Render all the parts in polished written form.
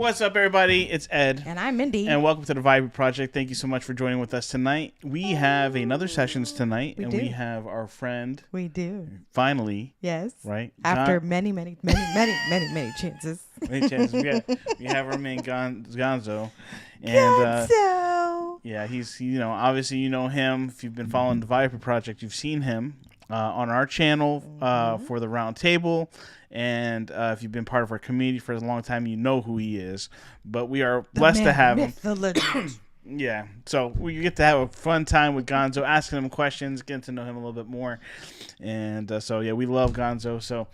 what's up, everybody? It's Ed. And I'm Mindy. And welcome to the Viapree Project. Thank you so much for joining with us tonight. We have another sessions tonight, we have our friend. We do. Finally. Yes. Right? After many chances. Many chances. We have our man Gonzo. And, Gonzo! Yeah, he's, obviously you know him. If you've been following the Viapree Project, you've seen him on our channel for the round table. And if you've been part of our community for a long time, you know who he is. But we are blessed to have him. The legend. Yeah. So we get to have a fun time with Gonzo, asking him questions, getting to know him a little bit more. And we love Gonzo. So,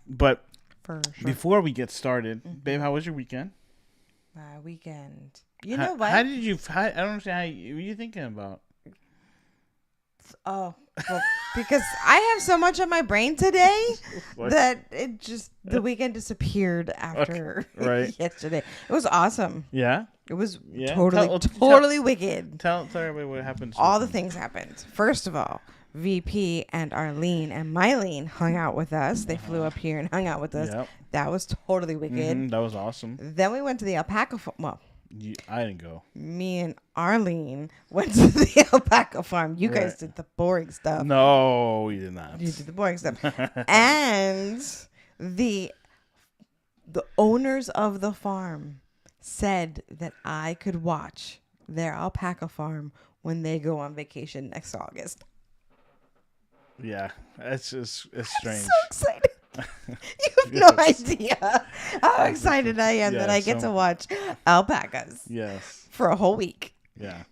but for sure. Before we get started, babe, how was your weekend? My weekend. You know what? How did you, I don't understand, what are you thinking about? Oh, well, because I have so much on my brain today that the weekend disappeared after yesterday. It was awesome. Yeah? It was totally wicked. Tell everybody what happened. All the things happened. First of all, VP and Arlene and Mylene hung out with us. They flew up here and hung out with us. Yep. That was totally wicked. That was awesome. Then we went to the alpaca farm. Well, I didn't go. Me and Arlene went to the alpaca farm. You guys did the boring stuff. No, we did not. You did the boring stuff. And the owners of the farm said that I could watch their alpaca farm when they go on vacation next August. Yeah, it's strange. I'm so excited. You have no idea how excited I am that I get to watch alpacas. Yes. For a whole week. Yeah.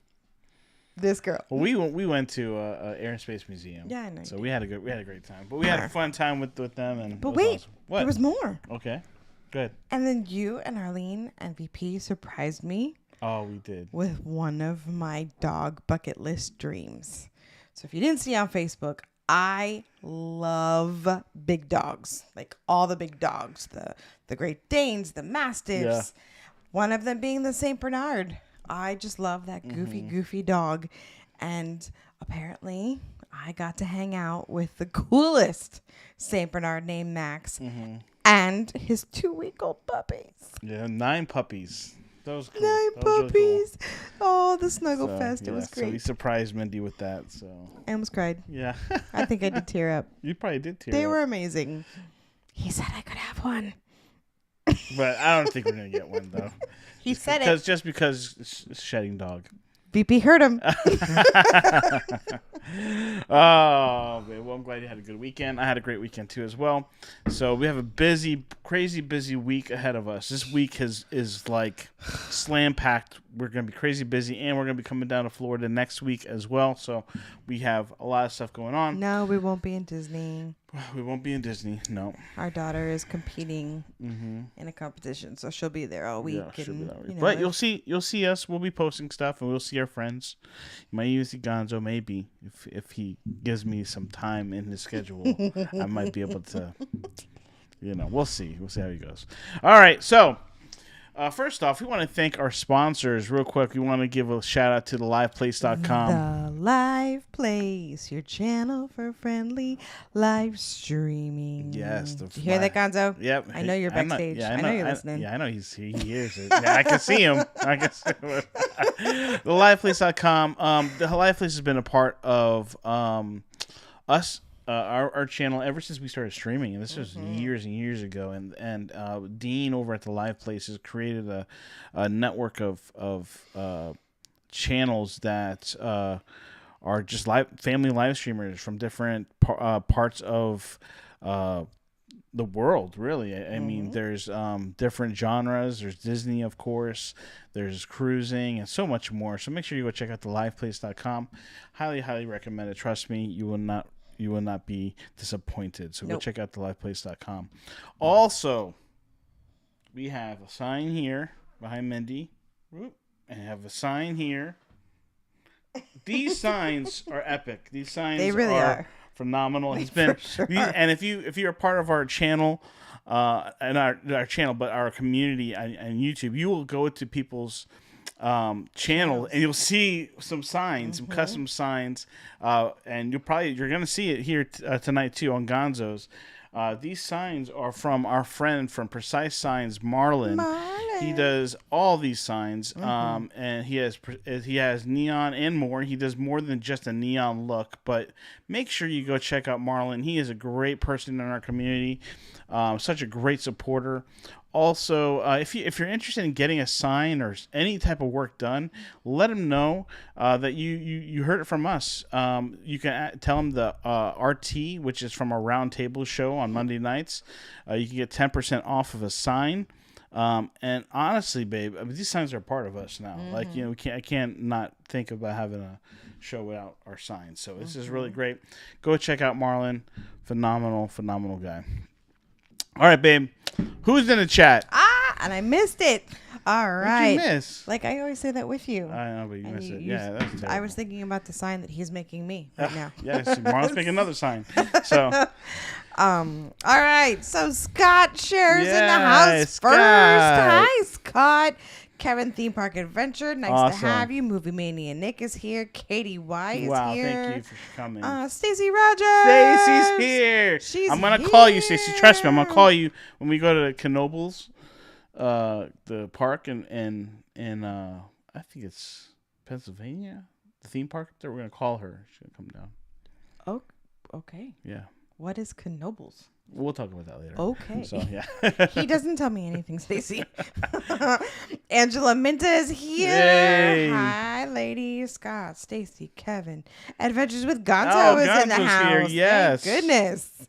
This girl. Well, we went to Air and Space Museum. Yeah, I know. So we had a great time. But we had a fun time with them, but wait, awesome. What? There was more. Okay. Good. And then you and Arlene and VP surprised me. Oh, we did. With one of my dog bucket list dreams. So if you didn't see on Facebook, I love big dogs, like all the big dogs, the Great Danes, the Mastiffs, one of them being the Saint Bernard. I just love that goofy dog. And apparently I got to hang out with the coolest Saint Bernard named Max and his 2-week-old puppies. Yeah, 9 puppies. That was cool. 9 puppies. Really cool. Oh, the snuggle fest. It was great. So we surprised Mindy with that. So I almost cried. Yeah. I think I did tear up. You probably did tear up. They were amazing. He said I could have one. But I don't think we're going to get one, though. He said it. Just because it's shedding dog. VP heard him. Oh, man. Well, I'm glad you had a good weekend. I had a great weekend, too, as well. So we have a crazy busy week ahead of us. This week is like slam-packed. We're going to be crazy busy, and we're going to be coming down to Florida next week as well. So we have a lot of stuff going on. No, we won't be in Disney. We won't be in Disney, no. Our daughter is competing in a competition, so she'll be there all week. Yeah, she'll be there all week. But you'll see us. We'll be posting stuff, and we'll see our friends. You might even see Gonzo, maybe, if he gives me some time in his schedule. I might be able to, we'll see. We'll see how he goes. All right, so first off, we want to thank our sponsors real quick. We want to give a shout out to theliveplace.com. The Live Place, your channel for friendly live streaming. Yes. Did you hear that, Gonzo? Yep. I know you're backstage. I know you're listening. I know he hears it. Yeah, I can see him. Theliveplace.com. The Live Place has been a part of us. Our channel ever since we started streaming, and this was years and years ago. And Dean over at the Live Place has created a network of channels that are just family live streamers from different parts of the world. Really, I mean, there's different genres. There's Disney, of course. There's cruising and so much more. So make sure you go check out theliveplace.com. Highly recommend it. Trust me, you will not be disappointed. So go check out theliveplace.com. Also, we have a sign here behind Mindy. And have a sign here. These signs are epic. These signs are phenomenal. He's been and if you're a part of our channel, and our channel, but our community and YouTube, you will go to people's channel and you'll see some signs, some custom signs, and you're gonna see it here tonight too on Gonzo's. These signs are from our friend from Precise Signs, Marlon. He Marlon. does all these signs, and he has neon and more. He does more than just a neon look, but make sure you go check out Marlon. He is a great person in our community, such a great supporter. Also, if you're interested in getting a sign or any type of work done, let him know that you heard it from us. You can tell him the RT, which is from our round table show on Monday nights. You can get 10% off of a sign. And honestly, babe, I mean, these signs are a part of us now. Like, I can't not think about having a show without our signs. So this is really great. Go check out Marlon. Phenomenal guy. All right, babe. Who's in the chat? And I missed it. All right. What'd you miss? Like I always say that with you. I know, but you missed it. you- Yeah, that's terrible. I was thinking about the sign that he's making me right now. Yes, Marlon's making another sign. So, All right. So Scott shares in the Yay, house Scott. first. Hi, Scott. Kevin Theme Park Adventure. Nice to Awesome. have you. Movie Mania Nick is here. Katie Y is wow, here. thank you for coming. Stacy Rogers. Stacy's here. She's I'm gonna call you, here. Stacy. Trust me, I'm gonna call you when we go to Knoebels, the park in I think it's Pennsylvania, the theme park up there. We're gonna call her. She's gonna come down. Oh, okay. Yeah, What is Knoebels? we'll talk about that later. Okay. So yeah. He doesn't tell me anything, Stacy. Angela Minta is here. Yay. Hi, ladies. Scott, Stacy, Kevin. Adventures with Gonzo is in the Gonzo's house. here, yes. Thank goodness.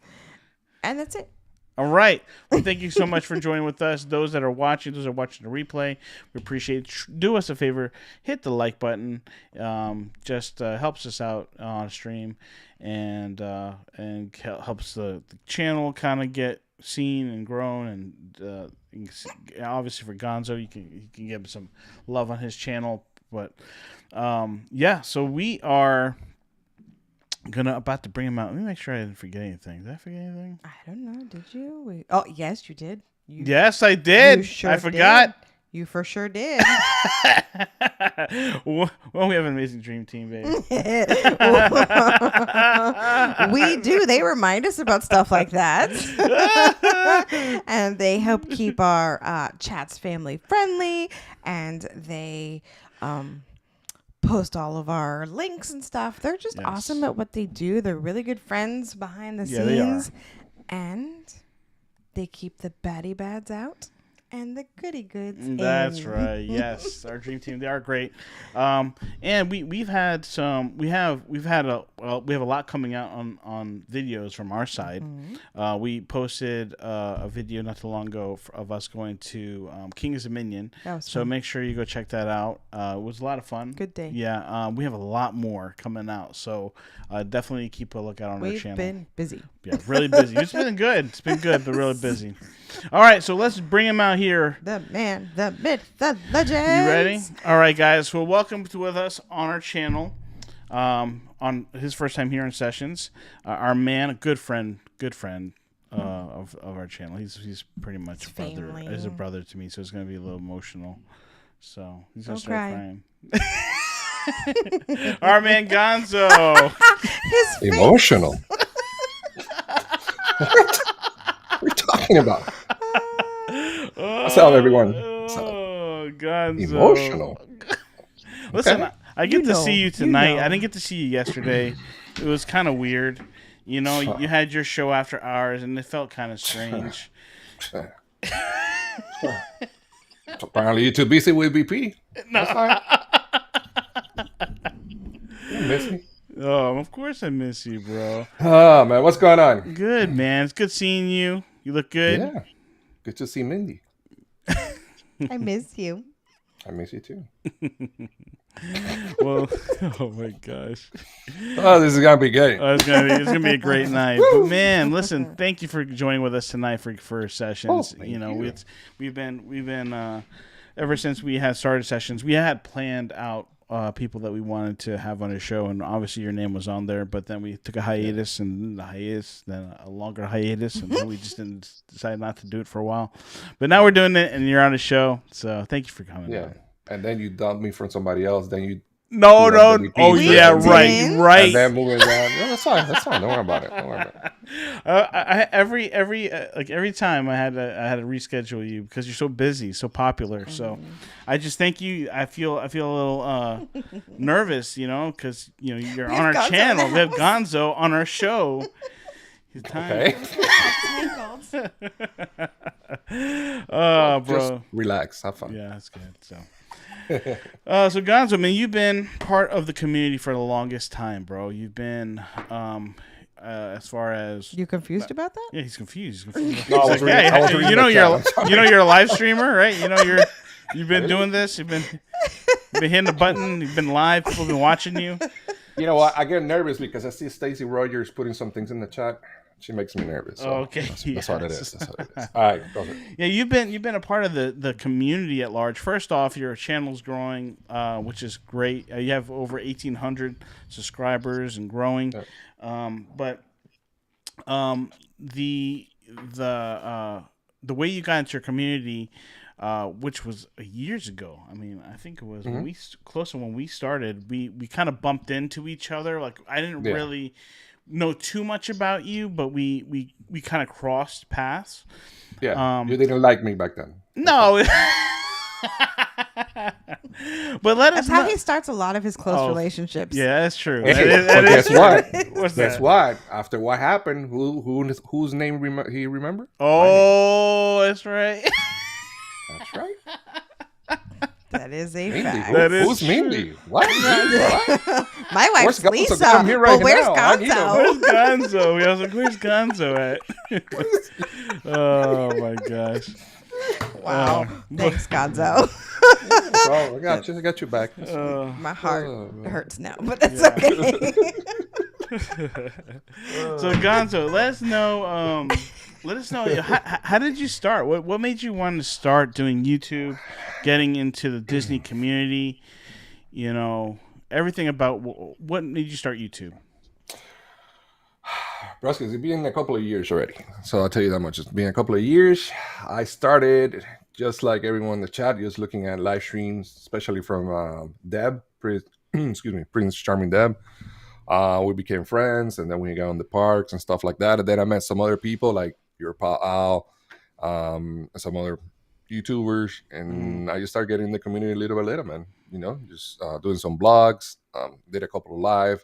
And that's it. All right. Well, thank you so much for joining with us. Those that are watching the replay, we appreciate it. Do us a favor, hit the like button. Just helps us out on stream, and helps the channel kind of get seen and grown. And obviously for Gonzo, you can give him some love on his channel. But yeah, so we are about to bring him out. Let me make sure I didn't forget anything. Did I forget anything? I don't know. Did you? Oh, yes, you did. Yes, I did. You sure I forgot. did. You for sure did. Well, we have an amazing dream team, baby. We do. They remind us about stuff like that. And they help keep our chats family friendly. And they post all of our links and stuff. They're just Yes. awesome at what they do. They're really good friends behind the Yeah, they are. scenes. And they keep the baddie bads out and the goody goods That's in. right. Yes, our dream team. They are great. And we have a lot coming out on videos from our side. Mm-hmm. We posted a video not too long ago of us going to King's Dominion. That was So fun. make sure you go check that out. It was a lot of fun. Good day. Yeah. We have a lot more coming out. So definitely keep a lookout on our We've channel. been busy. Yeah, really busy. It's been good. It's been good, but really busy. All right, so let's bring him out here. The man, the myth, the legend. You ready? All right, guys. Well, welcome to with us on our channel. On his first time here in Sessions, our man, a good friend of our channel. He's pretty much He's brother. family. He's a brother to me, so it's gonna be a little emotional. So he's gonna Don't start cry. crying. Our man Gonzo. His face. Emotional. What are you talking about? What's up, everyone? What's up? Oh, Gonzo. Emotional. Listen, Okay. I get You to know, see you you tonight. know. I didn't get to see you yesterday. It was kind of weird. You know, you had your show after ours, and it felt kind of strange. Apparently, you're too busy with BP. No. That's fine. You miss me? Oh, of course I miss you, bro. Oh, man. What's going on? Good, man. It's good seeing you. You look good. Yeah. Good to see Mindy. I miss you. I miss you, too. Well, oh my gosh. Oh, this is going to be good. It's gonna be a great night. But man, listen, thank you for joining with us tonight for Sessions. Oh, thank you know, you. we've been ever since we had started Sessions, we had planned out people that we wanted to have on the show, and obviously your name was on there. But then we took a hiatus, and then a longer hiatus, and then we just decided not to do it for a while. But now we're doing it, and you're on the show. So thank you for coming. Yeah. on. And then you dumped me from somebody else. Then you No, you know, no. WP Oh, for yeah, MD, right, right. and then moving down. No, that's fine. That's fine. Don't worry about it. Don't worry about it. Every time I had to reschedule you because you're so busy, so popular. So I just thank you. I feel a little nervous, because you're on our Gonzo channel. in We the have Gonzo on our show. His time. Okay. Oh, Just bro. relax. Have fun. Yeah, that's good. So. So Gonzo, man, you've been part of the community for the longest time, bro. You've been, as far as You confused about that? yeah, he's confused. He's confused. No, I was reading- I was reading the chat. You're a live streamer, right? You've been doing this. You've been hitting the button. You've been live. People have been watching you. You know what? I get nervous because I see Stacy Rogers putting some things in the chat. She makes me nervous. So Okay, that's what it is. That's what it is. All right, go ahead. Yeah, you've been a part of the community at large. First off, your channel's growing, which is great. You have over 1,800 subscribers and growing. Yeah. But the way you got into your community, which was years ago. I mean, I think it was close to when we started. We kind of bumped into each other. Like I didn't really know too much about you, but we kind of crossed paths. Yeah, you didn't like me back then. No. But let us That's how know. he starts a lot of his close relationships. Yeah, that's true. But That is guess true. what? What's Guess that? what? After what happened, whose name he remember? Oh, that's right. That's right. That is a Mindy. fact. That is Who's true. Mindy? What? What? My wife's Where's Gonzo? Lisa. I'm here right But where's now. I need Gonzo? Where's Gonzo? I was like, where's Gonzo at? Oh my gosh. Wow. Thanks, Gonzo. Oh, I got you back. My heart hurts now, but that's okay. So Gonzo, let us know. How did you start? What made you want to start doing YouTube, getting into the Disney community? Everything about what made you start YouTube. Broski, it's been a couple of years already. So I'll tell you that much. It's been a couple of years. I started, just like everyone in the chat, just looking at live streams, especially from Deb, Prince Charming Deb. We became friends, and then we got on the parks and stuff like that. And then I met some other people, like your pal Al, and some other YouTubers. And I just started getting in the community little by little, man. Just doing some blogs, did a couple of live.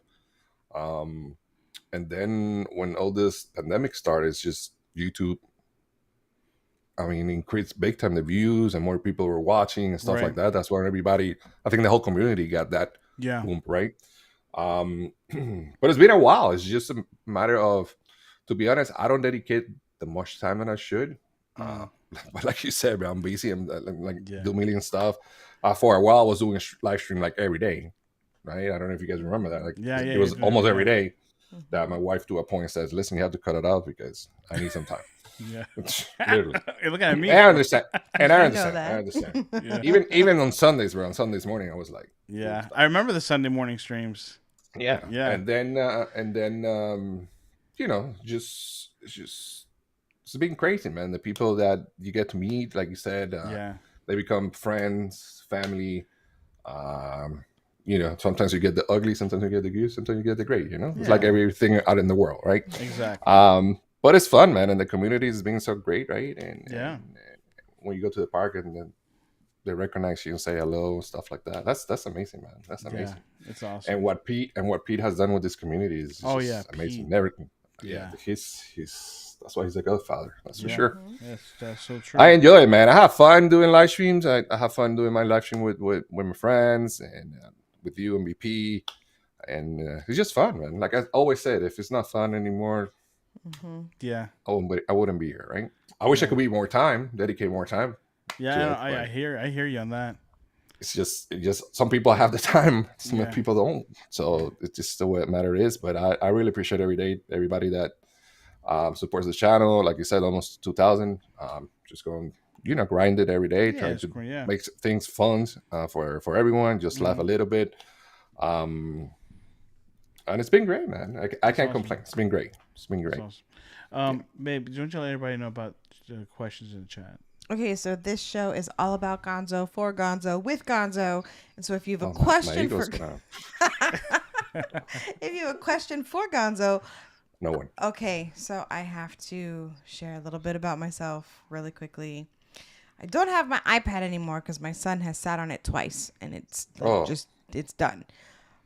And then when all this pandemic started, it's just YouTube, increased big time the views and more people were watching and stuff like that. That's why everybody, I think the whole community got that boom, right? But it's been a while. It's just a matter of, to be honest, I don't dedicate the much time that I should. But like you said, I'm busy. I'm do a million stuff. For a while, I was doing a live stream like every day, right? I don't know if you guys remember that. It was almost every day. That my wife to a point says, listen, you have to cut it out because I need some time. Yeah. Literally. You're looking at me. I understand. And I know understand. that. Yeah. Even on Sundays, bro, on Sundays morning, I was like, Yeah. I remember the Sunday morning streams. Yeah. Yeah. And then it's been crazy, man. The people that you get to meet, like you said, they become friends, family. Sometimes you get the ugly, sometimes you get the good, sometimes you get the great, It's like everything out in the world, right? Exactly. But it's fun, man, and the community is being so great, right? And when you go to the park and then they recognize you and say hello, stuff like that. That's amazing, man. That's amazing. Yeah, it's awesome. And what Pete has done with this community is amazing. He's that's why he's a godfather. That's for sure. That's so true. I enjoy it, man. I have fun doing live streams. I have fun doing my live stream with my friends and with you and BP, and it's just fun, man. Like I always said, if it's not fun anymore, I wouldn't be here, right? I wish I could be more time, dedicate more time. Yeah, I hear you on that. It's just some people have the time, some people don't. So it's just the way the matter is. But I really appreciate everybody that supports the channel. Like you said, almost 2,000. Just going, grind it every day, trying to make things fun for everyone. Just laugh a little bit. And it's been great, man. I can't complain. It's been great. It's been great. Awesome. Babe, don't you let everybody know about the questions in the chat? Okay, so this show is all about Gonzo, for Gonzo, with Gonzo. And so if you have a My question ego's for gonna. if you have a question for Gonzo, No one. okay, so I have to share a little bit about myself really quickly. I don't have my iPad anymore because my son has sat on it twice and it's like Oh, it's done.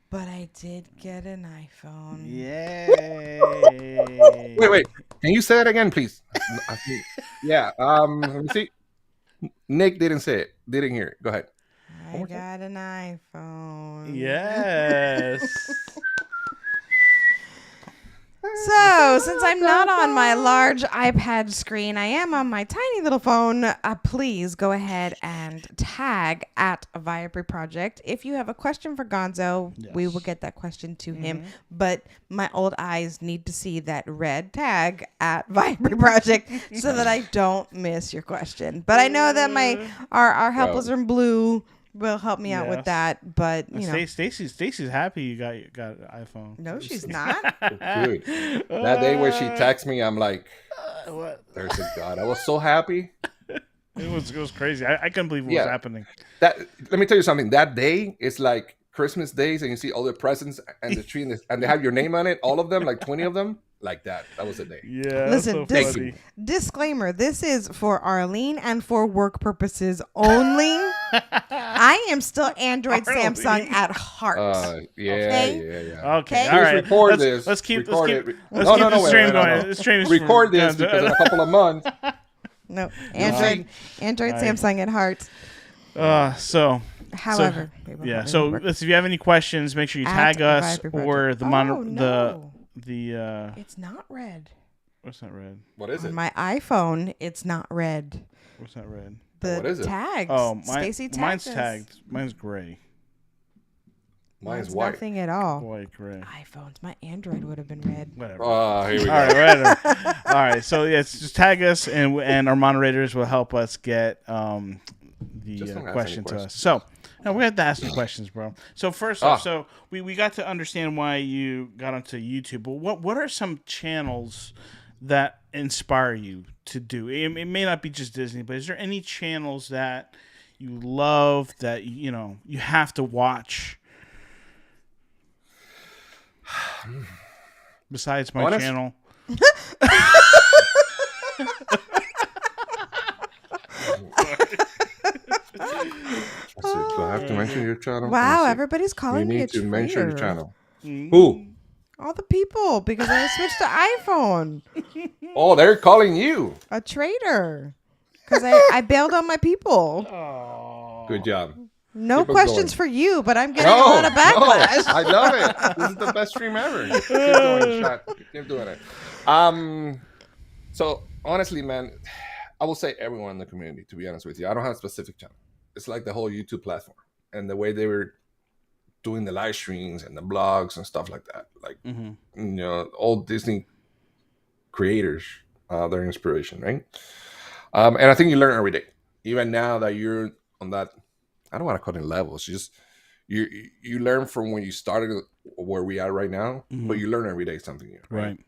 But I did get an iPhone. wait, Yay! wait. Can you say it again, please? I think, yeah. Let me see. Nick didn't say it. Didn't hear it. Go ahead. One I more time. got an iPhone. Yes. So, since I'm not on my large iPad screen, I am on my tiny little phone. Please go ahead and tag at Viapree Project. If you have a question for Gonzo, we will get that question to him. But my old eyes need to see that red tag at Viapree Project so that I don't miss your question. But I know that our helpers in blue will help me out with Yes. that. But you know, Stacy's happy you got an iPhone. no, she's not. Dude, that day where she texted me, I'm like, What? there's a God. I was so happy. It was crazy. I couldn't believe what was happening. That let me tell you something. That day is like Christmas days, and you see all the presents and the tree, and they have your name on it. All of them, like 20 of them, like that. That was the day. Yeah. Listen, so funny. disclaimer, this is for Arlene and for work purposes only. I am still Android Arlene. Samsung at heart. Yeah, Okay? yeah. Okay. Okay. All Just right. record this. Let's keep record let's keep, it. let's No, keep no, the no, stream wait, going. no. The stream is Record for this Gonzo. because in a couple of months. No, You'll Android Right. Samsung at heart. So However, yeah. So if you have any questions, make sure you tag us Viapree or Project. the No. the It's not red. what's not red? What is On it? my iPhone, it's not red. What's not red? The what is it? tags. Oh, Stacy tagged mine's us. tagged. Mine's gray. Mine's white. Nothing at all. White, gray. iPhones. My Android would have been red. Whatever. Here we go. All right, whatever. All right. So yes, just tag us, and our moderators will help us get Just don't the ask question any to us. questions. So no, we have to ask some questions, bro. So first off, so we got to understand why you got onto YouTube. But what are some channels that inspire you to do? It may not be just Disney, but is there any channels that you love that you have to watch? Besides my channel. Do I have to mention your channel? Wow, Let me see. everybody's calling You me a need to traitor. mention your channel. Mm. Who? All the people, because I switched to iPhone. Oh, they're calling you. A traitor. Because I bailed on my people. Oh. Good job. No Keep it questions going. for you, but I'm getting a lot of backlash. I love it. This is the best stream ever. Keep doing it. Keep doing it. So honestly, man, I will say everyone in the community. To be honest with you, I don't have a specific channel. It's like the whole YouTube platform and the way they were doing the live streams and the blogs and stuff like that. Like all Disney creators, their inspiration, right? And I think you learn every day. Even now that you're on that, I don't want to call it levels. Just you learn from when you started where we are right now, but you learn every day something new, right?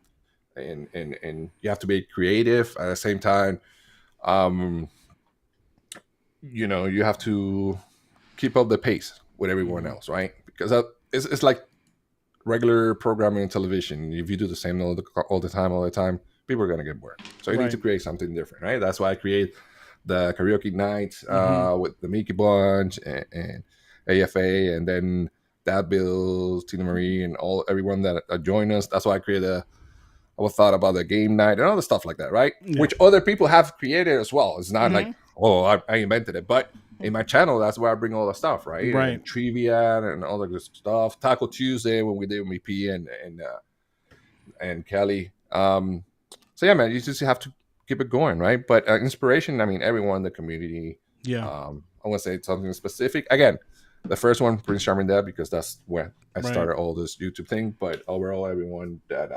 And you have to be creative at the same time. You have to keep up the pace with everyone else, right? Because it's like regular programming on television. If you do the same all the time, people are gonna get bored. So you need to create something different, right? That's why I create the karaoke nights with the Mickey Bunch and AFA, and then Dad Bills, Tina Marie, and everyone that joined us. That's why I created I thought about the game night and other stuff like that, right? Yeah. Which other people have created as well. It's not like, I invented it, but in my channel, that's where I bring all the stuff, right? Right. And trivia and all the good stuff. Taco Tuesday when we did MVP and Kelly. So yeah, man, you just have to keep it going, right? But inspiration, I mean, everyone in the community. Yeah. I want to say something specific. Again, the first one, Prince Charming Dad, because that's where I started all this YouTube thing. But overall, everyone that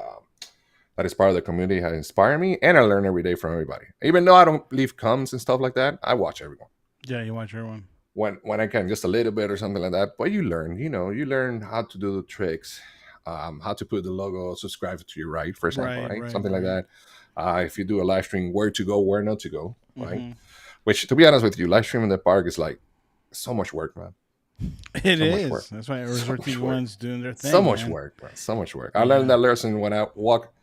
is part of the community has inspired me, and I learn every day from everybody. Even though I don't leave comments and stuff like that, I watch everyone. Yeah, you watch everyone. When I can, just a little bit or something like that. But you learn how to do the tricks, how to put the logo, subscribe to your right, for example, right? Something like that. If you do a live stream, where to go, where not to go, right? Which, to be honest with you, live streaming the park is like so much work, man. It is. That's why Resort TV1's doing their thing. So much work, bro. So much work. I learned that lesson when I walked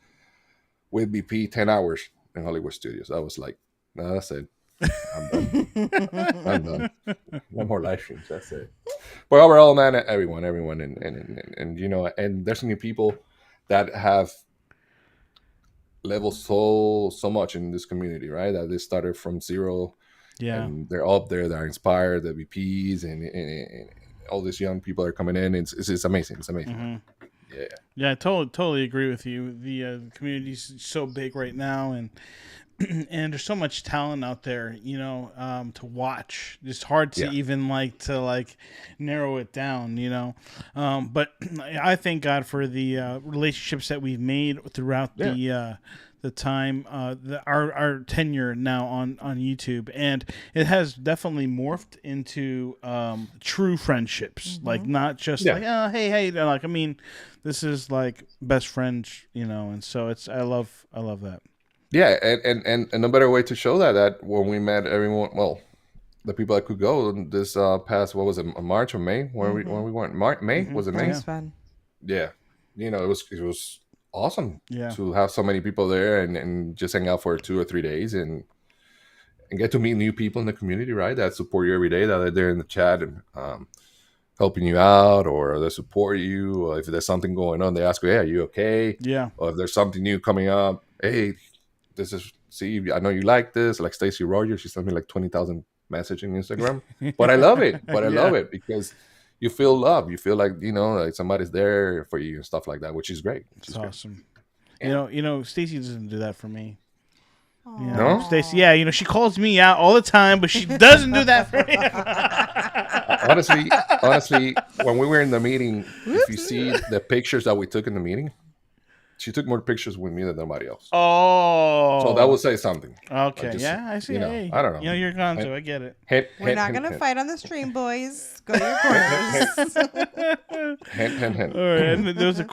with BP 10 hours in Hollywood Studios. I was like, no, that's it. I'm done. I'm done. No more live streams. That's it. But overall, man, everyone, and you know, and there's new people that have leveled so much in this community, right? That they started from zero. Yeah, and they're up there. They're inspired. The VPs and all these young people are coming in. It's amazing. It's amazing. Mm-hmm. Yeah, I totally agree with you. The community's so big right now, and and there's so much talent out there, you know, to watch. It's hard to even narrow it down, you know. But I thank God for the relationships that we've made throughout the time, our tenure now on YouTube, and it has definitely morphed into true friendships, like not just like, oh, hey, like, I mean, this is like best friends, you know, and so I love that. Yeah, and no better way to show that when we met everyone, well, the people that could go this past, what was it, March or May, when we went, May, was it May? That was fun. Yeah, you know, it was awesome to have so many people there and just hang out for 2 or 3 days and get to meet new people in the community, right? That support you every day, that are there in the chat and helping you out, or they support you, or if there's something going on, they ask you, hey, are you okay? Yeah. Or if there's something new coming up, hey, I know you like this. Like Stacey Rogers, she sent me like 20,000 messages on Instagram, but I love it. I love it because you feel love. You feel like, you know, like somebody's there for you and stuff like that, which is great. It's awesome. Yeah. You know, Stacey doesn't do that for me. You know, no, Stacey. Yeah, you know, she calls me out all the time, but she doesn't do that for me. honestly, when we were in the meeting, if you see the pictures that we took in the meeting, she took more pictures with me than anybody else. Oh, so that would say something. Okay, I see. You know, hey, I don't know. You know, you're Gonzo. I get it. We're not gonna fight on the stream, boys. Go to your corners. Hint. All right. And there was a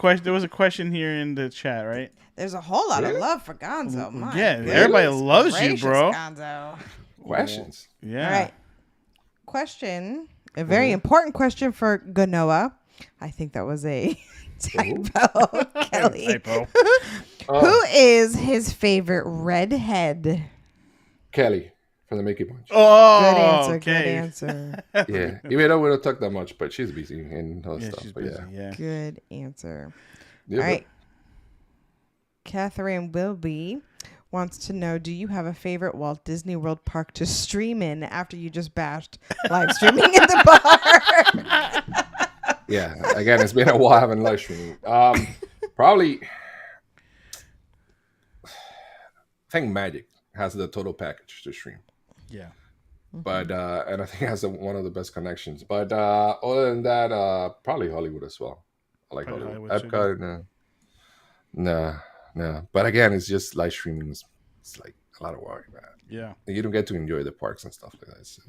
question here in the chat, right? There's a whole lot of love for Gonzo. My goodness everybody loves gracious, you, bro. Gonzo. Questions. Yeah. All right. Question. A very important question for Ganoa. I think that was a typo, Kelly. Typo. Who is his favorite redhead? Kelly from the Mickey Bunch. Oh, Good answer. okay. Good answer. Yeah, even though we don't talk that much, but she's busy and all stuff. She's but busy, yeah. Good answer. Yeah, All right. Catherine Wilby wants to know, do you have a favorite Walt Disney World park to stream in after you just bashed live streaming in the park? Yeah, again, it's been a while having live streaming. Probably, I think Magic has the total package to stream. Yeah. But and I think it has one of the best connections. But other than that, probably Hollywood as well. I like Hollywood. Epcot, no. But again, it's just live streaming. It's like a lot of work, man. Yeah. You don't get to enjoy the parks and stuff like that.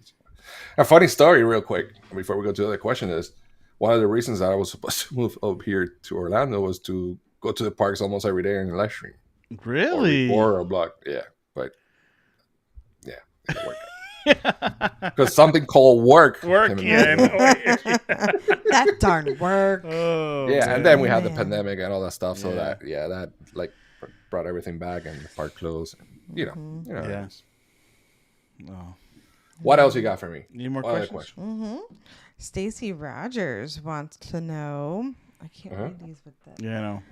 A funny story, real quick, before we go to the other question is, one of the reasons that I was supposed to move up here to Orlando was to go to the parks almost every day and live stream. Really? Or a block, yeah. But yeah, it didn't work out. Because something called work. That darn work. Oh, yeah, man. and then we had the pandemic and all that stuff. So that like brought everything back and the park closed. You know. Yeah. Oh. What else you got for me? Need more questions? Stacy Rogers wants to know. I can't read these with that. Yeah, I know.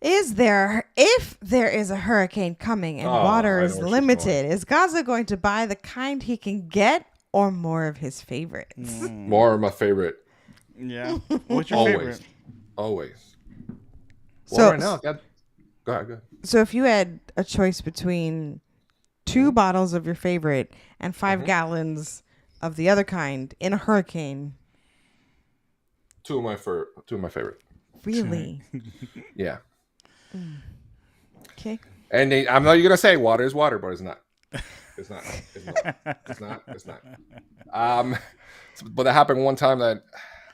If there is a hurricane coming and water is limited, is Gonzo going to buy the kind he can get or more of his favorites? More of my favorite. Yeah. What's your favorite? Always. So right now, go ahead. So if you had a choice between 2 bottles of your favorite and 5 gallons of the other kind in a hurricane. 2 of my favorite. Really? Yeah. Okay. And I'm not gonna say water is water, but it's not. It's not. But that happened one time that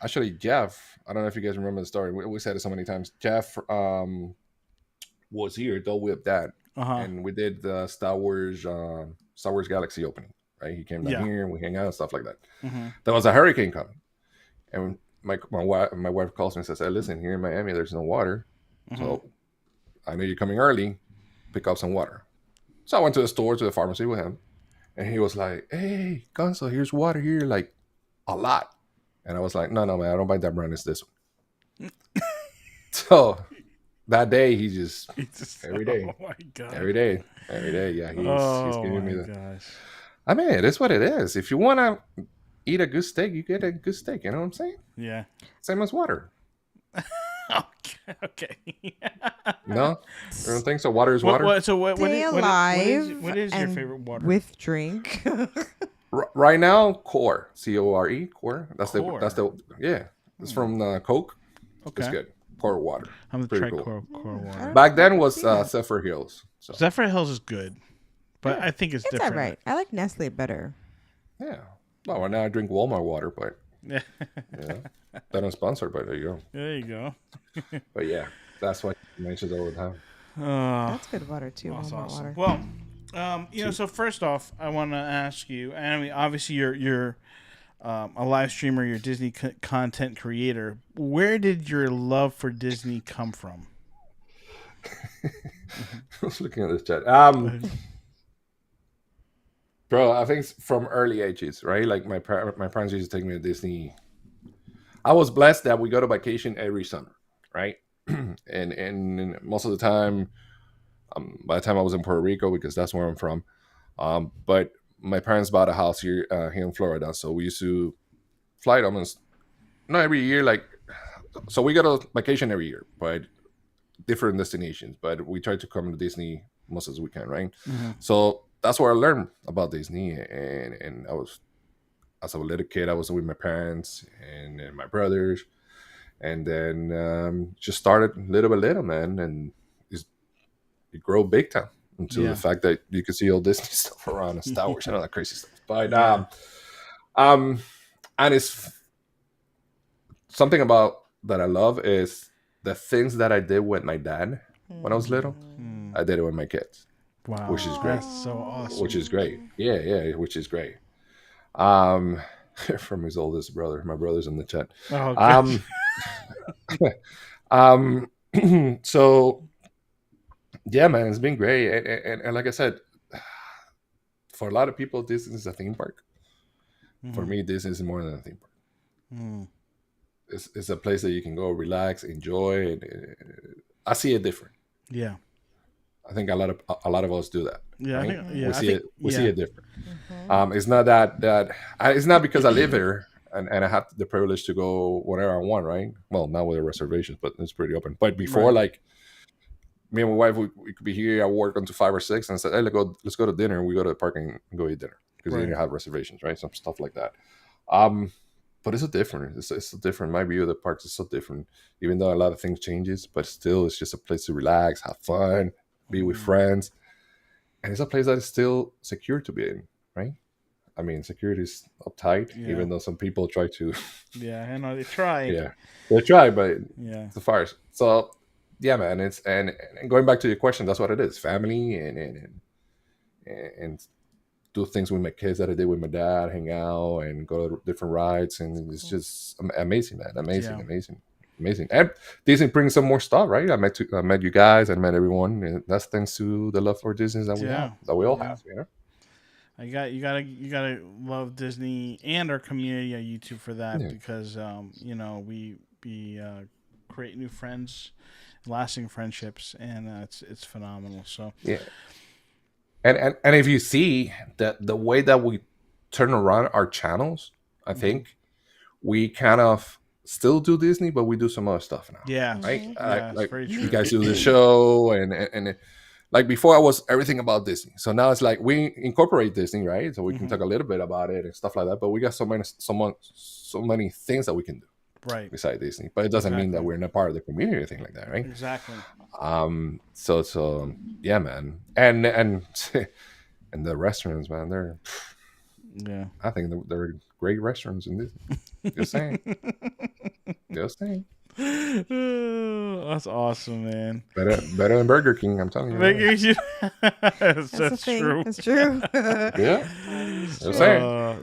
actually Jeff, I don't know if you guys remember the story. We said it so many times. Jeff was here, though with Dad, and we did the Star Wars Galaxy opening. right? He came down here and we hang out and stuff like that. Mm-hmm. There was a hurricane coming, and my wife calls me and says, "Hey, listen, here in Miami, there's no water, so I know you're coming early. Pick up some water." So I went to the store, to the pharmacy with him, and he was like, "Hey, Gonzo, here's water here, like a lot." And I was like, "No, man, I don't buy that brand. It's this one." So that day, he just every day, oh my God. every day. Yeah, he's giving me the. Gosh. I mean, it is what it is. If you want to eat a good steak, you get a good steak. You know what I'm saying? Yeah. Same as water. Okay. No, I don't think so. Water is water. What is your favorite water? With drink. Right now, Core, Core. Core. That's Core. the yeah. It's from Coke. Okay. It's good. Core water. I'm gonna Pretty try cool. Core water. Back then was Zephyr Hills. So. Zephyr Hills is good, but I think it's different. All right. I like Nestle better. Yeah. Well, right now I drink Walmart water, but Yeah. They're not sponsored, but there you go. There you go. But yeah, that's what I mention all the time. That's good water too. That's Walmart awesome. water. Well, so first off, I want to ask you. And I mean, obviously, you're a live streamer. You're a Disney content creator. Where did your love for Disney come from? I was looking at this chat. Bro, I think it's from early ages, right? Like my parents used to take me to Disney. I was blessed that we go to vacation every summer, right? and most of the time, by the time I was in Puerto Rico, because that's where I'm from, but my parents bought a house here in Florida, so we used to fly almost not every year, like, so we go to vacation every year, but different destinations. But we try to come to Disney most as we can, right? Mm-hmm. So that's where I learned about Disney, and I was, as a little kid, I was with my parents and my brothers, and then just started little by little, man, and it grew big time until the fact that you could see all Disney stuff around and Star Wars and all that crazy stuff. But and it's something about that I love is the things that I did with my dad when I was little. I did it with my kids. Wow, which is great. That's so awesome. Which is great. Yeah, which is great. From his oldest brother. My brother's in the chat. Oh, so yeah, man, it's been great. And like I said, for a lot of people, Disney is a theme park. Mm-hmm. For me, Disney is more than a theme park. Mm. It's a place that you can go relax, enjoy, and I see it different. Yeah, I think a lot of us do that. Yeah, right? We see it different. Mm-hmm. It's not that it's not because I live there and I have the privilege to go whenever I want, right? Well, not with the reservations, but it's pretty open. But before, like, me and my wife, we could be here at work until 5 or 6 and said, "Hey, let's go to dinner." And we go to the park and go eat dinner because they didn't have reservations, right? Some stuff like that. But it's so different. It's so different. My view of the parks is so different, even though a lot of things changes. But still, it's just a place to relax, have fun, be with friends, and it's a place that is still secure to be in, right? I mean, security is uptight, even though some people try to. Yeah, I know they try. Yeah, they try, but it's the fires. So. Yeah, man. It's and going back to your question, that's what it is: family and do things with my kids that I did with my dad, hang out and go to different rides, and it's just amazing, man. Amazing. And Disney brings some more stuff, right? I met you guys, I met everyone, and that's thanks to the love for Disney that we have, that we all have, you know. You gotta love Disney and our community on YouTube for that because we create new friends. Lasting friendships, and it's phenomenal. So and if you see that the way that we turn around our channels, I think we kind of still do Disney, but we do some other stuff now. Yeah, right. Like very true. You guys do the show, and like before, I was everything about Disney. So now it's like we incorporate Disney, right? So we can talk a little bit about it and stuff like that. But we got so many things that we can do. Right. Beside Disney, but it doesn't mean that we're not part of the community or anything like that, right? Exactly. So yeah, man, and the restaurants, man, they're I think they're great restaurants in Disney. Just saying. That's awesome, man. Better than Burger King, I'm telling you. That's true. It's true. Yeah.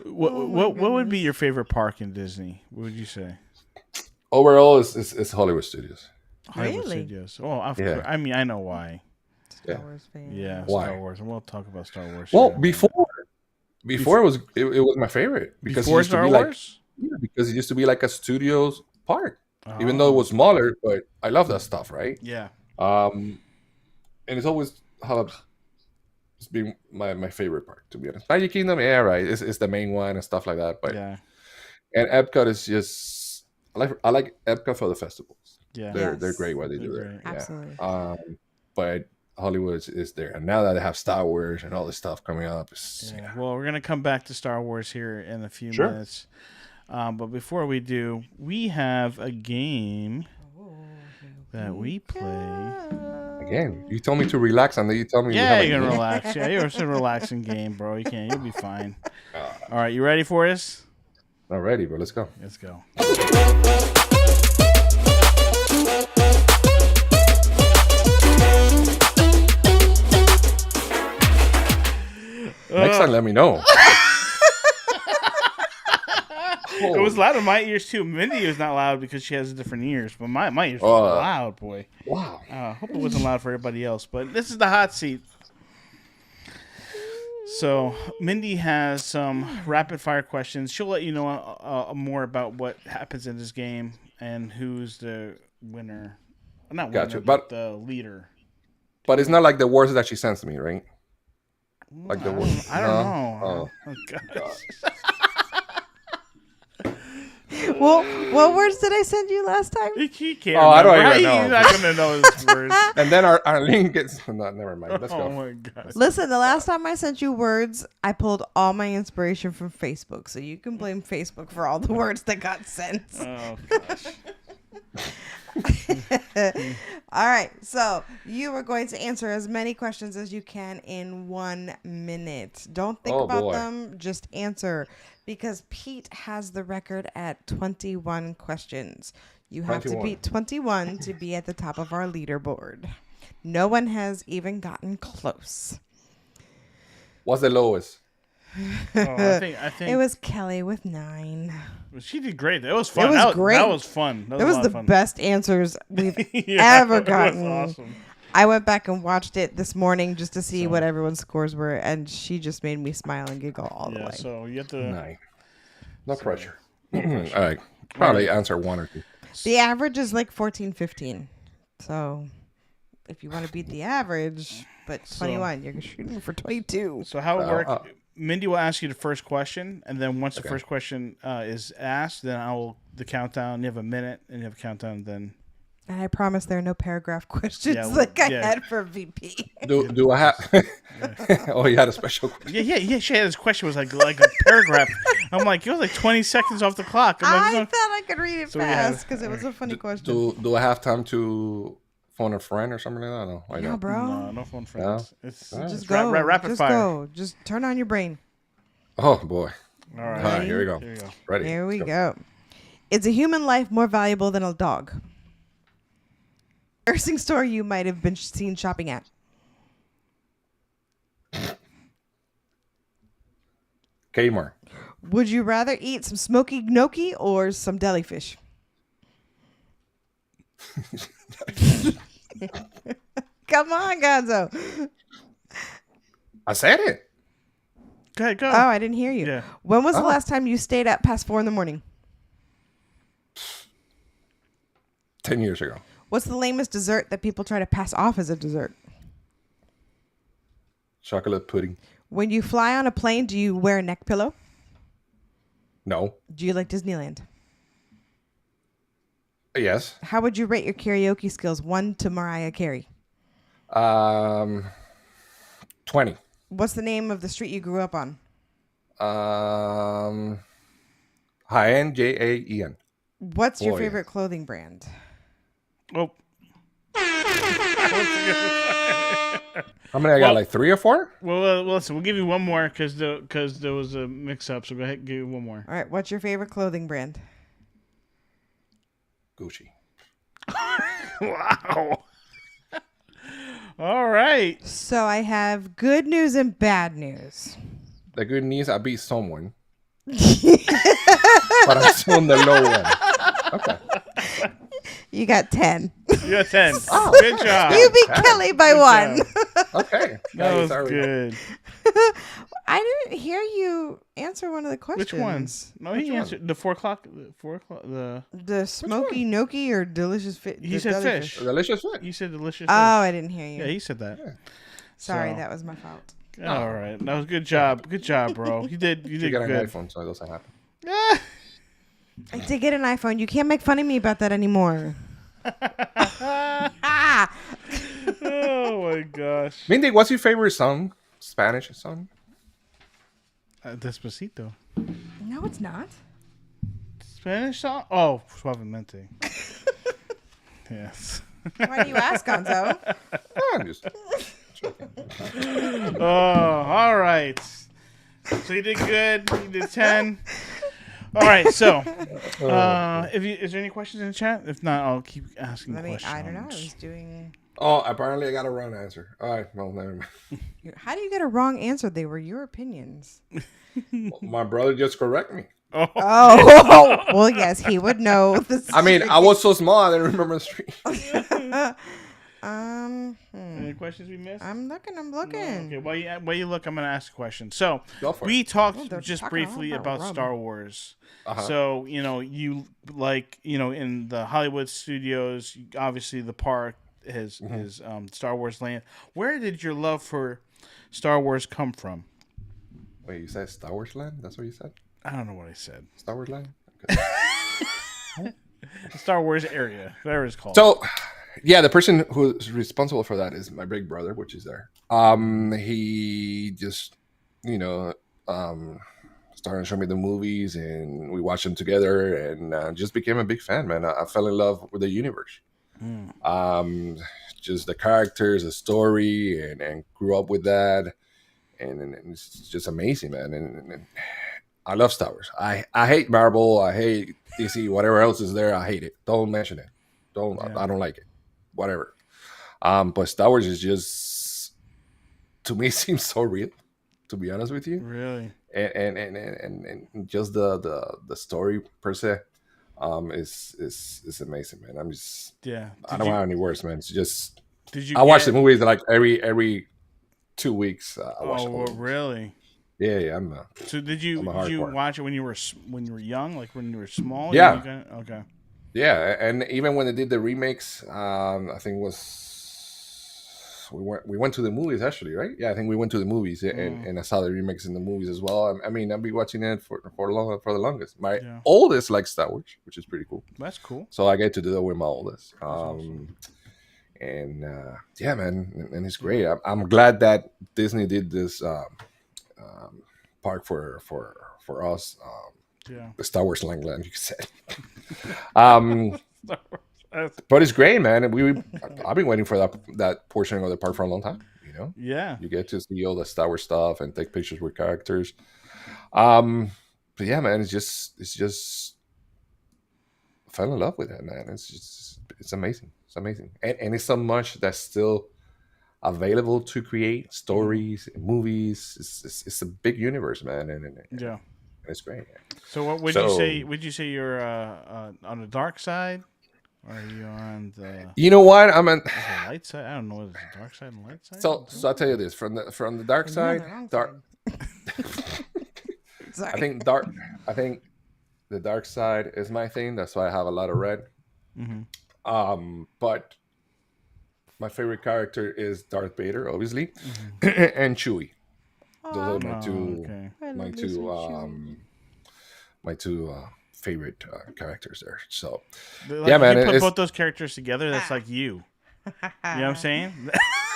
What would be your favorite park in Disney? What would you say? Overall, it's Hollywood Studios. Hollywood Really? Studios. Oh, Yeah. I mean, I know why. Star Wars fan. Yeah, Why? Star Wars, and we'll talk about Star Wars. Well, here. before it was my favorite because Before it used to Star be Wars. because it used to be like a studios park, even though it Oh. was smaller. But I love that stuff, right? Yeah. And it's always it's been my favorite park, to be honest. Magic Kingdom, yeah, right. It's the main one and stuff like that. But Yeah. and Epcot is just I like Epcot for the festivals. Yeah. They're great what they do They're there. great. Absolutely. Yeah. But Hollywood is there, and now that they have Star Wars and all this stuff coming up, Yeah. Well, we're gonna come back to Star Wars here in a few Sure. minutes. But before we do, we have a game that we play. Again, you told me to relax, and then you tell me Yeah, we you have can a game. relax. Yeah, it's a relaxing game, bro. You'll be fine. All right, you ready for this? Not ready, but let's go. Let's go. Next time, let me know. It was loud in my ears too. Mindy is not loud because she has different ears, but my ears were loud, boy. Wow. I hope it wasn't loud for everybody else, but this is the hot seat. So Mindy has some rapid fire questions. She'll let you know more about what happens in this game and who's the winner. Not winner, Gotcha, but the leader. But it's not like the words that she sends to me, right? Like the words. I don't know. Oh. Gosh. Well, what words did I send you last time? He can't. Oh, I don't remember. even know. He's not gonna know his words. And then our link gets. No, never mind. Let's Oh go. my gosh. Listen, the last time I sent you words, I pulled all my inspiration from Facebook. So you can blame Facebook for all the words that got sent. Oh gosh. All right. So you are going to answer as many questions as you can in 1 minute. Don't think Oh, about boy. them. Just answer. Because Pete has the record at 21 questions. You have 21. to beat 21 to be at the top of our leaderboard. No one has even gotten close. What's the lowest? I think It was Kelly with 9. she did great. That was fun. It was that great. That was fun. That was a lot the of fun. best answers we've Yeah, ever it was gotten. awesome. I went back and watched it this morning just to see what everyone's scores were, and she just made me smile and giggle all the Yeah, way. so you have to. 9. No pressure. All right. Probably answer 1 or 2. The average is like 14, 15. So if you want to beat the average, but 21, you're shooting for 22. So how it works? Mindy will ask you the first question, and then once the first question is asked, then the countdown. You have a minute, and you have a countdown. Then. And I promise there are no paragraph questions Yeah, like I yeah. had for VP. Do I have? Oh, you had a special question. Yeah. She had this question was like a paragraph. I'm like, it was like 20 seconds off the clock. I'm I like, thought I could read it So we have- fast because it was a funny question. Do I have time to phone a friend or something like that? No, I Yeah, don't. bro. no phone friends. It's Just it's go. rapid Just fire. go. Just turn on your brain. Oh boy. All right. All right, here we go. Here you go. Ready. Here we Let's go. Is a human life more valuable than a dog? Nursing store you might have been seen shopping at. Kmart. Would you rather eat some smoky gnocchi or some deli fish? Come on, Gonzo. I said it. Go ahead, go. Oh, I didn't hear you. Yeah. When was the Oh. last time you stayed up past 4 a.m? 10 years ago. What's the lamest dessert that people try to pass off as a dessert? Chocolate pudding. When you fly on a plane, do you wear a neck pillow? No. Do you like Disneyland? Yes. How would you rate your karaoke skills 1 to Mariah Carey? 20. What's the name of the street you grew up on? High-end, Jaen. What's your Boy. favorite clothing brand? Oh. How many I got? Like 3 or 4? Well, listen, we'll give you one more because there was a mix-up. So go ahead, give you one more. All right, what's your favorite clothing brand? Gucci. Wow. All right. So I have good news and bad news. the good news, I beat someone, but I'm still on the low one. Okay. You got 10. You got 10. Oh, good job. You beat Kelly by Good 1. Okay. That was Sorry. good. I didn't hear you answer one of the questions. Which ones? No, he answered the 4 o'clock. The smoky gnocchi or delicious fish? He said fish. Delicious fish. You said delicious. Oh, fish. I didn't hear you. Yeah, he said that. Yeah. Sorry, So- that was my fault. All right, that was good job. Good job, bro. You did You got an good. iPhone, so it doesn't happen. Ah. I did get an iPhone. You can't make fun of me about that anymore. Ah! Oh my gosh. Mindy, what's your favorite song? Spanish song? Despacito. No, it's not. Spanish song? Oh, Suavemente. Yes. Why do you ask, Gonzo? Oh, I'm just Oh, all right. So you did good. You did 10. All right. So, is there any questions in the chat? If not, I'll keep asking questions. I don't know. I was doing. Oh, apparently I got a wrong answer. All right, well, never mind. How do you get a wrong answer? They were your opinions. My brother just correct me. Oh. Oh, well, yes, he would know. I mean, I was so small I didn't remember the street. Any questions we missed? I'm looking. Okay, while you look, I'm going to ask a question. So, Go for we it. talked they're just talking all briefly about about rum. Star Wars. Uh-huh. So, you like, in the Hollywood studios, obviously the park is Star Wars Land. Where did your love for Star Wars come from? Wait, you said Star Wars Land? That's what you said? I don't know what I said. Star Wars Land? Okay. The Star Wars area, whatever it's called. So, yeah, the person who's responsible for that is my big brother, which is there. He just, started showing me the movies, and we watched them together, and just became a big fan, man. I fell in love with the universe. Just the characters, the story, and grew up with that, and it's just amazing, man. And I love Star Wars. I hate Marvel. I hate DC. Whatever else is there, I hate it. Don't mention it. I don't like it. Whatever. But Star Wars is just, to me, seems so real. To be honest with you, Really? and just the story per se, is amazing, man. I'm just I don't have any words, man. It's just I watch the movies like every 2 weeks. I watch. Oh, really? Yeah. So did you watch it when you were young, like when you were small? Yeah. Okay. Yeah, and even when they did the remakes, I think it was we went to the movies actually, right? Yeah, I think we went to the movies and I saw the remakes in the movies as well. I mean, I've been watching it for the longest. My oldest likes Star Wars, which is pretty cool. That's cool. So I get to do that with my oldest. Awesome. And yeah, man, and it's great. I'm glad that Disney did this park for us. The Star Wars Land, you could say. But it's great, man. I've been waiting for that portion of the park for a long time. Yeah. You get to see all the Star Wars stuff and take pictures with characters. But yeah, man, it's just I fell in love with it, man. It's amazing. It's amazing, and it's so much that's still available to create stories, movies. It's a big universe, man, and it's great. So what would you say? Would you say you're on the dark side, or are you on the? You know what? I'm on the light side. I don't know. Is it the dark side and light side? So I'll tell you this: from the dark side, Sorry. I think the dark side is my thing. That's why I have a lot of red. Mm-hmm. But my favorite character is Darth Vader, obviously, and Chewie. Those are my two favorite characters there. So yeah, man. You put both those characters together. That's like you. You know what I'm saying?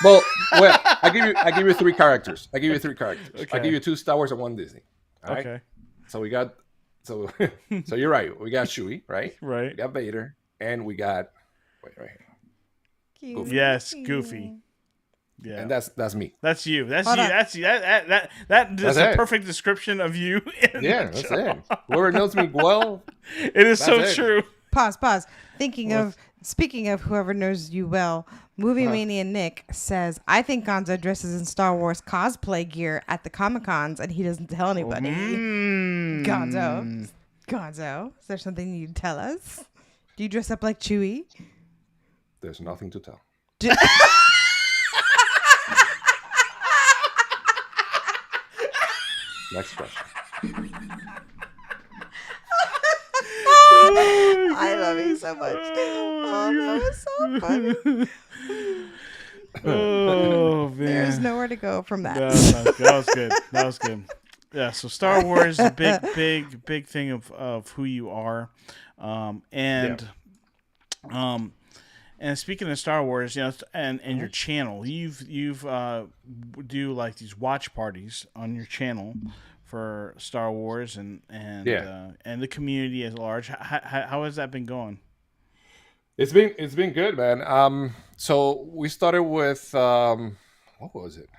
well, I give you three characters. Okay. I give you 2 Star Wars and 1 Disney. All right? Okay. So we got so you're right. We got Chewie, right? Right. We got Vader, and we got right here. Goofy. Yes, Goofy. Yeah, and that's me. That's you. That's you. That's you. That's a perfect description of you. That's it. Whoever knows me well, it is so true. Pause. Thinking of Speaking of whoever knows you well, Movie Mania Nick says, I think Gonzo dresses in Star Wars cosplay gear at the Comic Cons and he doesn't tell anybody. Gonzo. Gonzo, is there something you'd tell us? Do you dress up like Chewie? There's nothing to tell. Next question. I love you so much. Oh, that was so funny. Oh man, There's nowhere to go from that. That was good. That was good. Yeah. So Star Wars is a big thing of who you are, and speaking of Star Wars, and your channel, you've do like these watch parties on your channel for Star Wars and the community at large. How has that been going? It's been good, man. So we started with what was it?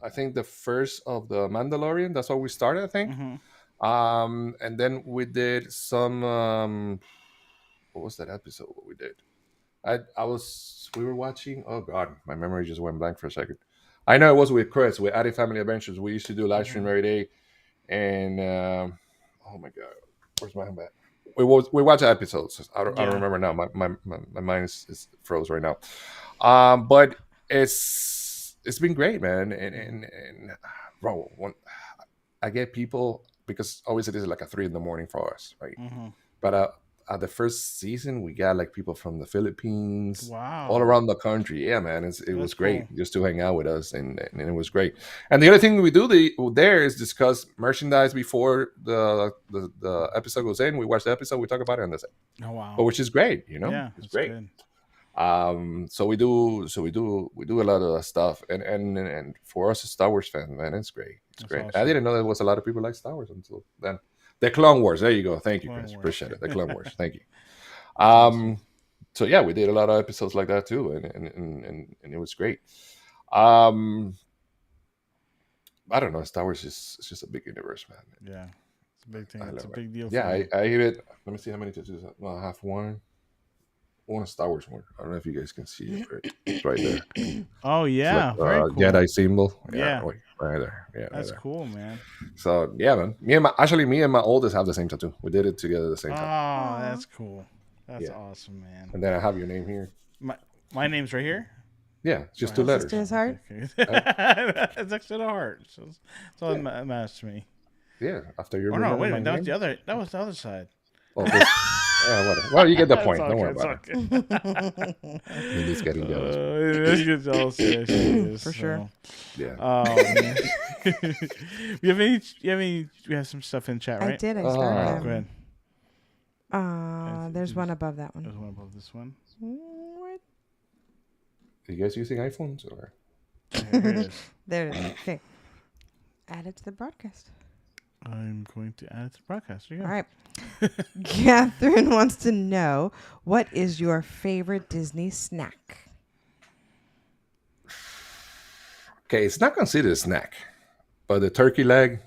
I think the first of the Mandalorian. That's what we started, I think. And then we did some. What was that episode? What we did? We were watching. Oh God, my memory just went blank for a second. I know it was with Chris. With Added Family Adventures. We used to do live stream every day, and oh my God, where's my handbag? We watch episodes. I don't remember now. My mind is froze right now. But it's been great, man. And bro, I get people because always it is like a 3 a.m. for us, right? But at the first season, we got like people from the Philippines, all around the country. Yeah, man, it was great just to hang out with us, and it was great. And the other thing we do there is discuss merchandise before the episode goes in. We watch the episode, we talk about it, and that's it. Oh wow! But which is great, Yeah, it's great. Good. So we do a lot of that stuff, and for us as Star Wars fans, man, it's great. It's great. Awesome. I didn't know there was a lot of people like Star Wars until then. The Clone Wars. There you go. Thank you, Chris. Appreciate it. The Clone Wars. Thank you. So yeah, we did a lot of episodes like that too, and it was great. I don't know. Star Wars is just a big universe, man. Yeah, it's a big thing. It's a big deal. Yeah, I even let me see how many tattoos. Well, I have one. One Star Wars one. I don't know if you guys can see it. Right? It's right there. Oh yeah, like, very cool. Jedi symbol. Yeah, right there. Yeah, that's cool, man. So yeah, man. Me and my oldest have the same tattoo. We did it together at the same time. Oh, that's cool. That's awesome, man. And then I have your name here. My name's right here. Yeah, it's just 2 letters. Just his heart. It's next to the heart. So it's all that matters to me. Yeah, after your. Oh no! Wait a minute. That was the other side. Oh, well, you get the point. Don't worry about it. He's getting jealous. For sure. Yeah. We have some stuff in chat, right? I did. I started. Go ahead. There's one above that one. There's one above this one. What? Are you guys using iPhones or? There it is. Okay. Add it to the broadcast. I'm going to add it to the broadcast. All right. Catherine wants to know, what is your favorite Disney snack? Okay, it's not considered a snack, but the turkey leg,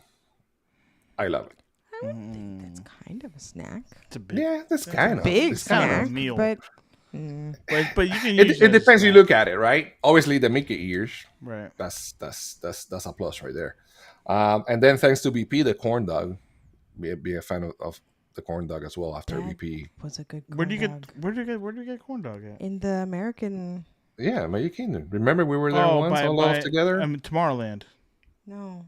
I love it. I would think that's kind of a snack. It's a big, that's kind of big it's snack, kind of a meal. but you can use it depends. You look at it, right? Obviously, the Mickey ears, right? That's a plus right there. And then thanks to BP, the corn dog, be a fan of the corn dog as well. After that BP, was a good. Where do you get corn dog at? In the American. Yeah, Magic Kingdom. Remember we were there once all off together. Tomorrowland. No.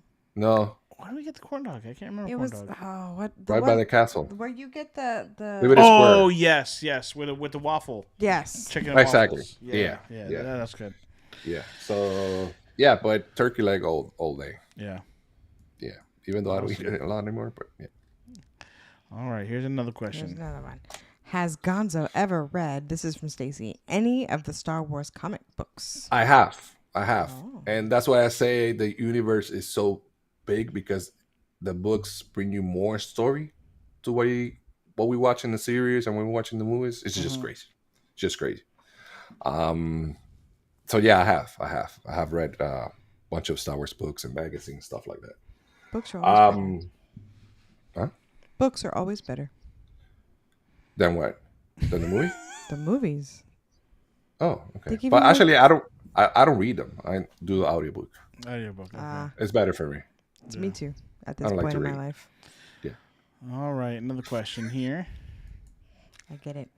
Why do we get the corn dog? I can't remember. It corn was dog. Right by the castle. Where you get the. Oh yes, with the waffle. Yes. Chicken and exactly. Waffles. Yeah, that's good. Yeah. So yeah, but turkey leg all day. Yeah. Yeah. Even though I don't eat it a lot anymore, but yeah. All right. Here's another question. Here's another one. Has Gonzo ever read? This is from Stacy. Any of the Star Wars comic books? I have, and that's why I say the universe is so big, because the books bring you more story to what we watch in the series and when we watch in the movies. It's just crazy. It's just crazy. So yeah, I have read a bunch of Star Wars books and magazines, stuff like that. Books are always better. Huh? Books are always better. Then what? Than the movie? The movies. Oh, okay. give But you actually, I don't read them. I do the audiobook. Audiobook. Okay. It's better for me. It's me too. At I this don't like point to in my read. life, Yeah. All right. Another question here. I get it.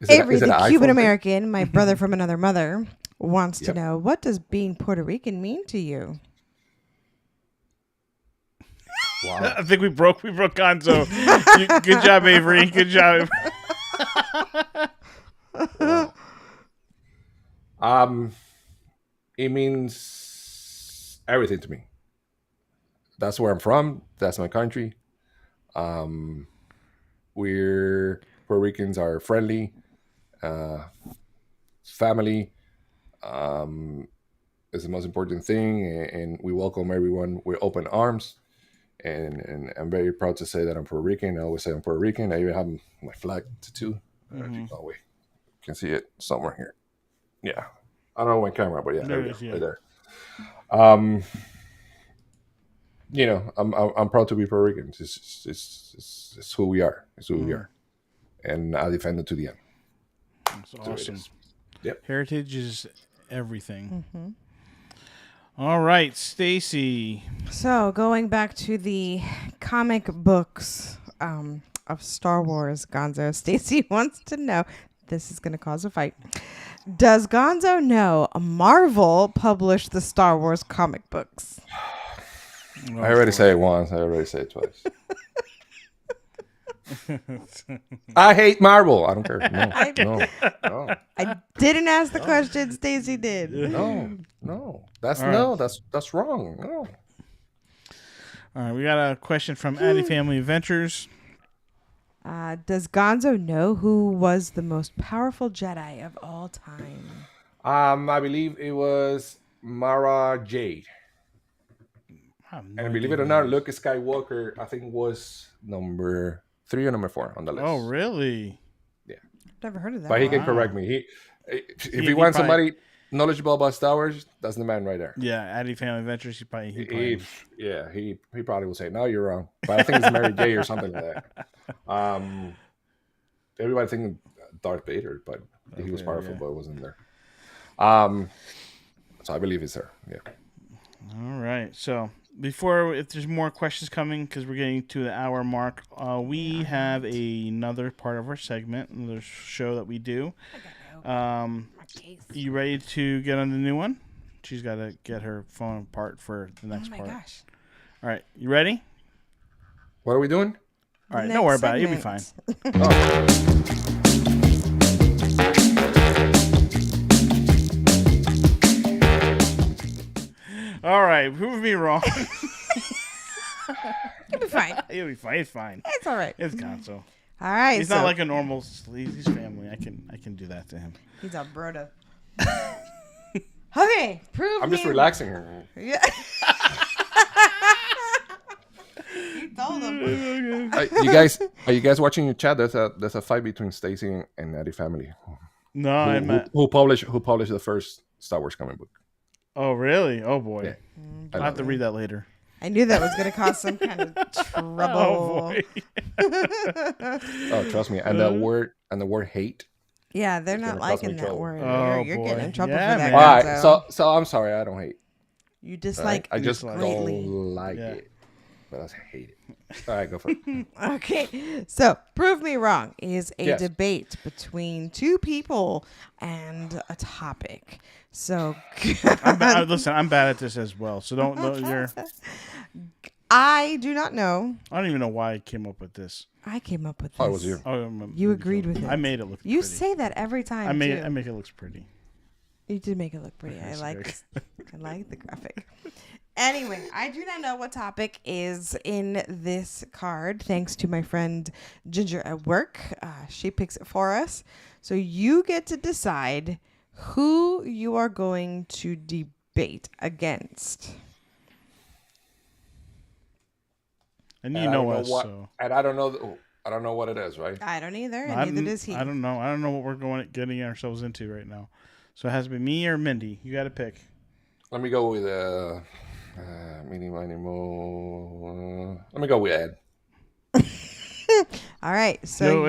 Is Avery, it the an iPhone Cuban thing? American, my brother from another mother, wants to Yep. know, what does being Puerto Rican mean to you? Wow. I think we broke Gonzo. Good job, Avery. Good job. Wow. It means everything to me. That's where I'm from. That's my country. We're Puerto Ricans are friendly, family. Is the most important thing, and we welcome everyone with open arms. And I'm very proud to say that I'm Puerto Rican. I always say I'm Puerto Rican. I even have my flag tattoo. Oh wait, you can see it somewhere here. Yeah, I don't know my camera, but yeah, there we go, right there. I'm proud to be Puerto Rican. It's who we are. It's who we are, and I defend it to the end. That's awesome. Yep. Heritage is everything. All right, Stacy. So, going back to the comic books of Star Wars, Gonzo, Stacy wants to know, this is going to cause a fight. Does Gonzo know Marvel published the Star Wars comic books? I already say it once. I already say it twice. I hate Marvel. I don't care. No. I didn't ask the question. Stacy did. No. That's wrong. No. All right, we got a question from Addy Family Adventures. Does Gonzo know who was the most powerful Jedi of all time? I believe it was Mara Jade. And believe it or not, Luke Skywalker, I think, was number 3 or number 4 on the list. Oh, really? Yeah. Never heard of that. But he can correct me. If he wants somebody knowledgeable about Star Wars, that's the man right there. Yeah, Addy Family Adventures. He probably will say, no, you're wrong. But I think it's Mary J or something like that. Everybody thinking Darth Vader, but he was powerful, but it wasn't there. So I believe it's her. Yeah. All right. So if there's more questions coming, because we're getting to the hour mark, we have another part of our segment, another show that we do. You ready to get on the new one? She's got to get her phone apart for the next part. Oh my gosh. All right. You ready? What are we doing? All right. Don't worry about it. You'll be fine. All right. Prove me wrong. You'll be fine. You'll be fine. It's fine. It's all right. It's Gonzo. All right. He's not like a normal. He's family. I can do that to him. He's a broda. Okay, I'm just relaxing her. Yeah. You told him. Are you guys watching your chat? There's a fight between Stacy and Addy family. No, who published the first Star Wars comic book? Oh, really? Oh boy. Yeah. I'll have to read that later. I knew that was going to cause some kind of trouble. Oh, boy. Oh, trust me. And the word hate. Yeah, they're not liking that word. Oh, you're getting in trouble for that. Man. All right, so I'm sorry. I don't hate. You dislike. I just greatly. don't like it, but I hate it. All right, go for it. Okay, so prove me wrong is a debate between two people and a topic. So listen, I'm bad at this as well. So don't you're. I do not know. I don't even know why I came up with this. I came up with this. Oh, it was you. You agreed with it. I made it look pretty. You say that every time. I make it look pretty. You did make it look pretty. I like the graphic. Anyway, I do not know what topic is in this card, thanks to my friend Ginger at work. She picks it for us. So you get to decide who you are going to debate against. And you know us, so. And I don't know what it is, right? I don't either, and neither does he. I don't know. I don't know what we're getting ourselves into right now. So it has to be me or Mindy. You got to pick. Let me go with let me go with Ed. All right. So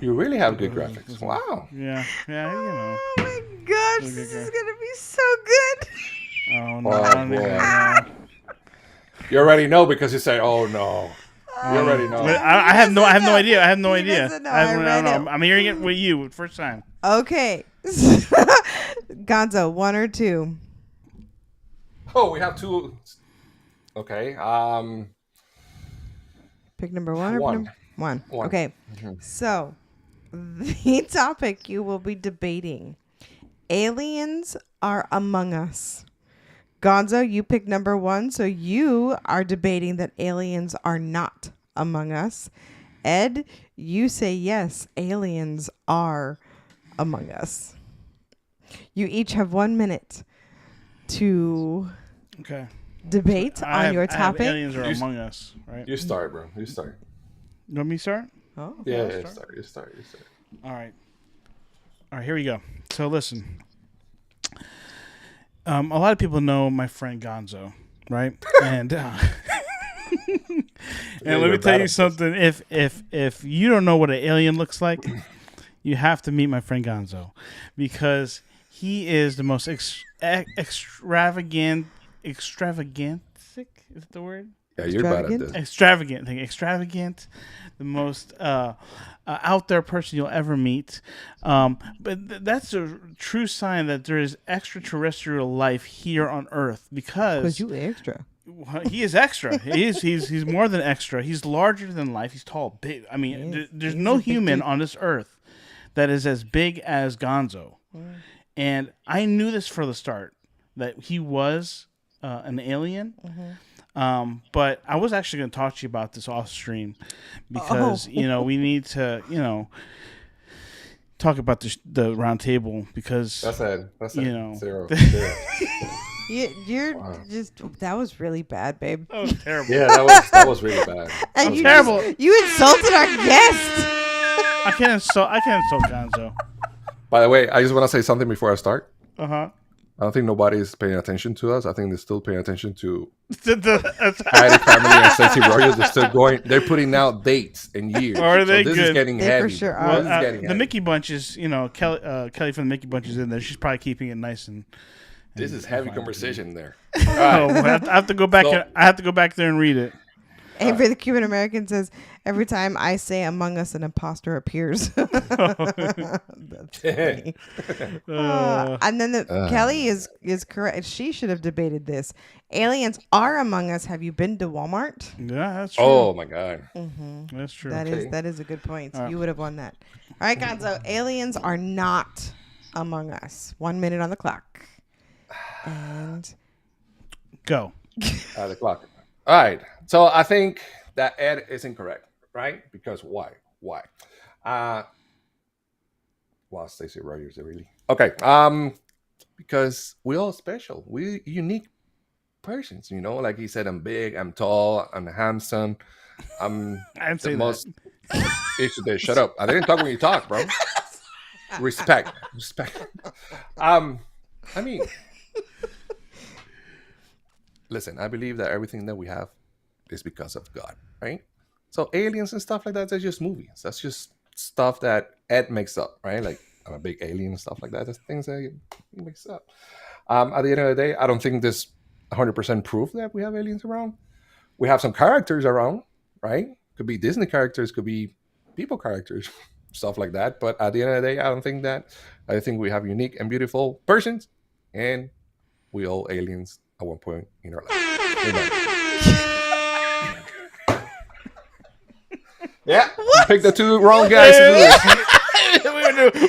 You really have good graphics. Wow. Yeah, you know. Oh my gosh, this is gonna be so good. Oh no, boy. You already know because you say, "Oh no." You already know. I have no idea. I have no idea. Doesn't know. I read don't it. know. I'm hearing it with you first time. Okay. Gonzo, 1 or 2? Oh, we have 2. Okay. Pick number 1 or One. 1? One. Okay. Mm-hmm. So, the topic you will be debating: aliens are among us. Gonzo, you pick number 1, so you are debating that aliens are not among us. Ed, you say yes, aliens are among us. You each have 1 minute to debate on your topic. Aliens are among us, right? You start, bro. You start. You want me to start? Oh, okay. You start. All right, here we go. So listen. A lot of people know my friend Gonzo, right? And and let me tell you something. If you don't know what an alien looks like, you have to meet my friend Gonzo, because he is the most extravagant. Extravagantic is that the word? Yeah, you're bad at this. Extravagant, the most out there person you'll ever meet. But that's a true sign that there is extraterrestrial life here on Earth, because you extra. He is extra. He's more than extra. He's larger than life. He's tall, big. I mean, there's no human on this Earth that is as big as Gonzo. And I knew this from the start, that he was an alien. But I was actually going to talk to you about this off stream, because we need to talk about the round table, because that's it. Zero. You're just, that was really bad, babe. That was terrible. Yeah, that was really bad. And terrible. You insulted our guest. I can't insult Gonzo. By the way, I just want to say something before I start. Uh-huh. I don't think nobody's paying attention to us. I think they're still paying attention to the family and Sensi Royals. They're still going. They're putting out dates and years. Are they this good? is getting They heavy. for sure Bro. are. This is getting the heavy. Mickey Bunches, Kelly from the Mickey Bunches in there. She's probably keeping it nice and. This is heavy conversation there. Oh, I have to go back. I have to go back there and read it. Avery the Cuban American says, every time I say among us, an imposter appears. That's funny. And then Kelly is correct. She should have debated this. Aliens are among us. Have you been to Walmart? Yeah, that's true. Oh my God. Mm-hmm. That's true. That is a good point. You would have won that. All right, Gonzo. Aliens are not among us. 1 minute on the clock. And go. The clock. All right. So I think that Ed is incorrect, right? Because why? Wow, Stacey Rogers, really? Okay. Because we're all special. We're unique persons, Like he said, I'm big, I'm tall, I'm handsome. I'm the most. Shut up! I didn't talk when you talk, bro. Respect. I mean, listen, I believe that everything that we have is because of God, right? So aliens and stuff like that, that's just movies. That's just stuff that Ed makes up, right? Like, I'm a big alien and stuff like that. That's things that he makes up. At the end of the day, I don't think there's 100% proof that we have aliens around. We have some characters around, right? Could be Disney characters, could be people characters, stuff like that. But at the end of the day, I don't think that. I think we have unique and beautiful persons, and we all aliens at one point in our life. Amen. Yeah, pick the two wrong guys to do this.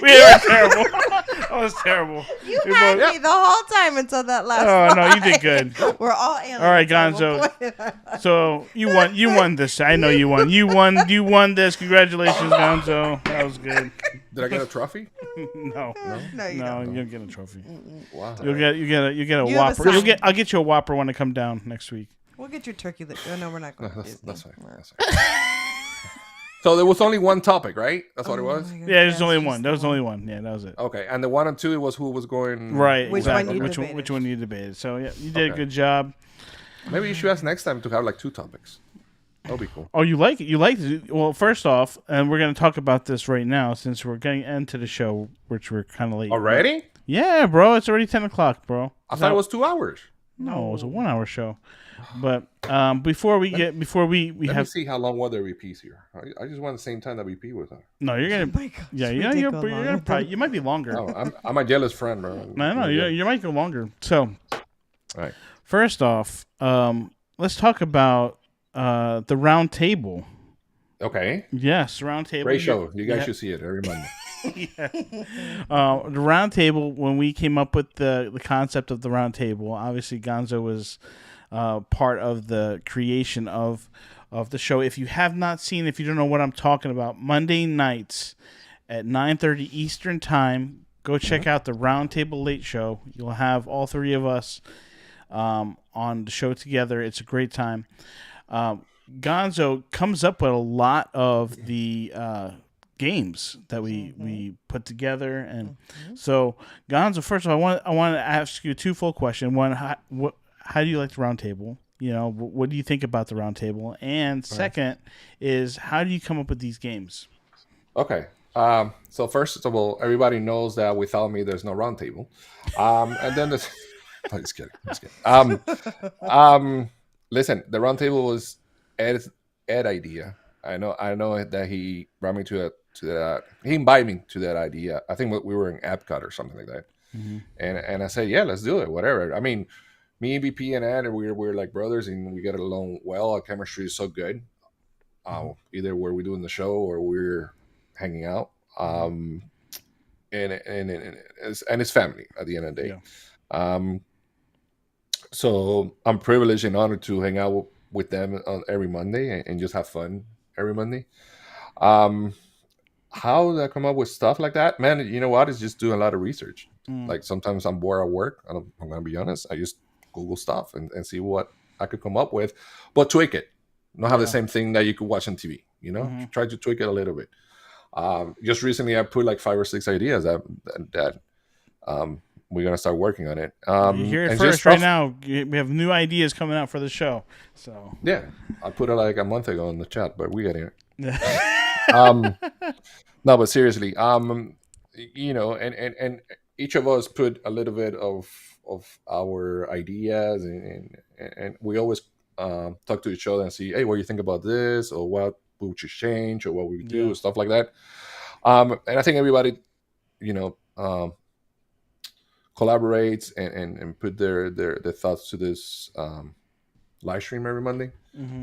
we were terrible. That was terrible. You had me the whole time until that last Oh, line. no, you did good. We're all aliens. All right, Gonzo. So you won this. I know you won. You won this. Congratulations, Gonzo. That was good. Did I get a trophy? No, you don't. you don't get a trophy. Wow. You get a You have Whopper. a sign. I'll get you a Whopper when I come down next week. We'll get your turkey. No, we're not going to Disney. That's fine. So there was only one topic, right? That's what it was? my God, Yeah, there's yes, only just one. There was only one. Yeah, that was it. Okay, and the 1 and 2 it was who was going... Right. Which exactly. one you debated. Which one you debated. So, yeah, you did a Okay. good job. Maybe you should ask next time to have like 2 topics. That'll be cool. Oh, you like it? You like it? Well, first off, and we're going to talk about this right now since we're getting into the show, which we're kind of late. Already? Yeah, bro. It's already 10 o'clock, bro. I thought it was 2 hours. No, it was a 1 hour show. But before we Let have me see how long were the repeats here. I just want the same time that VP was on. No, you're gonna. Oh my gosh, Yeah, we you're did go gonna longer probably, than- you might be longer. Oh, I'm a jealous friend, bro. No, you might go longer. So, All right. first off, let's talk about the round table. Okay. Yes, round table. Great show. You guys should see it every Monday. The round table, when we came up with the concept of the round table, obviously Gonzo was part of the creation of the show. If you have not seen, if you don't know what I'm talking about, Monday nights at 9:30 Eastern time, go check out the Round Table Late Show. You'll have all three of us on the show together. It's a great time. Gonzo comes up with a lot of the games that we put together, and so Gonzo, first of all, I want to ask you a twofold question. One, how do you like the round table? You know, what do you think about the round table? And second is, how do you come up with these games? Okay. So first of all, everybody knows that without me, there's no round table. And then this, no, just kidding. Listen, the round table was Ed's idea. I know that he brought me to that. He invited me to that idea. I think we were in Epcot or something like that. Mm-hmm. And I said, yeah, let's do it. Whatever. I mean, me, VP, and Ed, we're like brothers, and we get along well. Our chemistry is so good. Either where we're doing the show or we're hanging out. And it's family at the end of the day. Yeah. So I'm privileged and honored to hang out with them on every Monday and just have fun every Monday. How did I come up with stuff like that? Man, you know what? It's just doing a lot of research. Like sometimes I'm bored at work. I'm going to be honest. I just Google stuff and see what I could come up with, but tweak it. Not have the same thing that you could watch on TV, you know? Try to tweak it a little bit. Just recently I put like 5 or 6 ideas that we're going to start working on it. You hear it first right now. We have new ideas coming out for the show. So yeah, I put it like a month ago in the chat, but we got here. No, but seriously, you know, and each of us put a little bit of our ideas, and we always talk to each other and see, hey, what do you think about this, or what would you change, or what would we do, stuff like that. And I think everybody, you know, collaborates and put their thoughts to this live stream every Monday,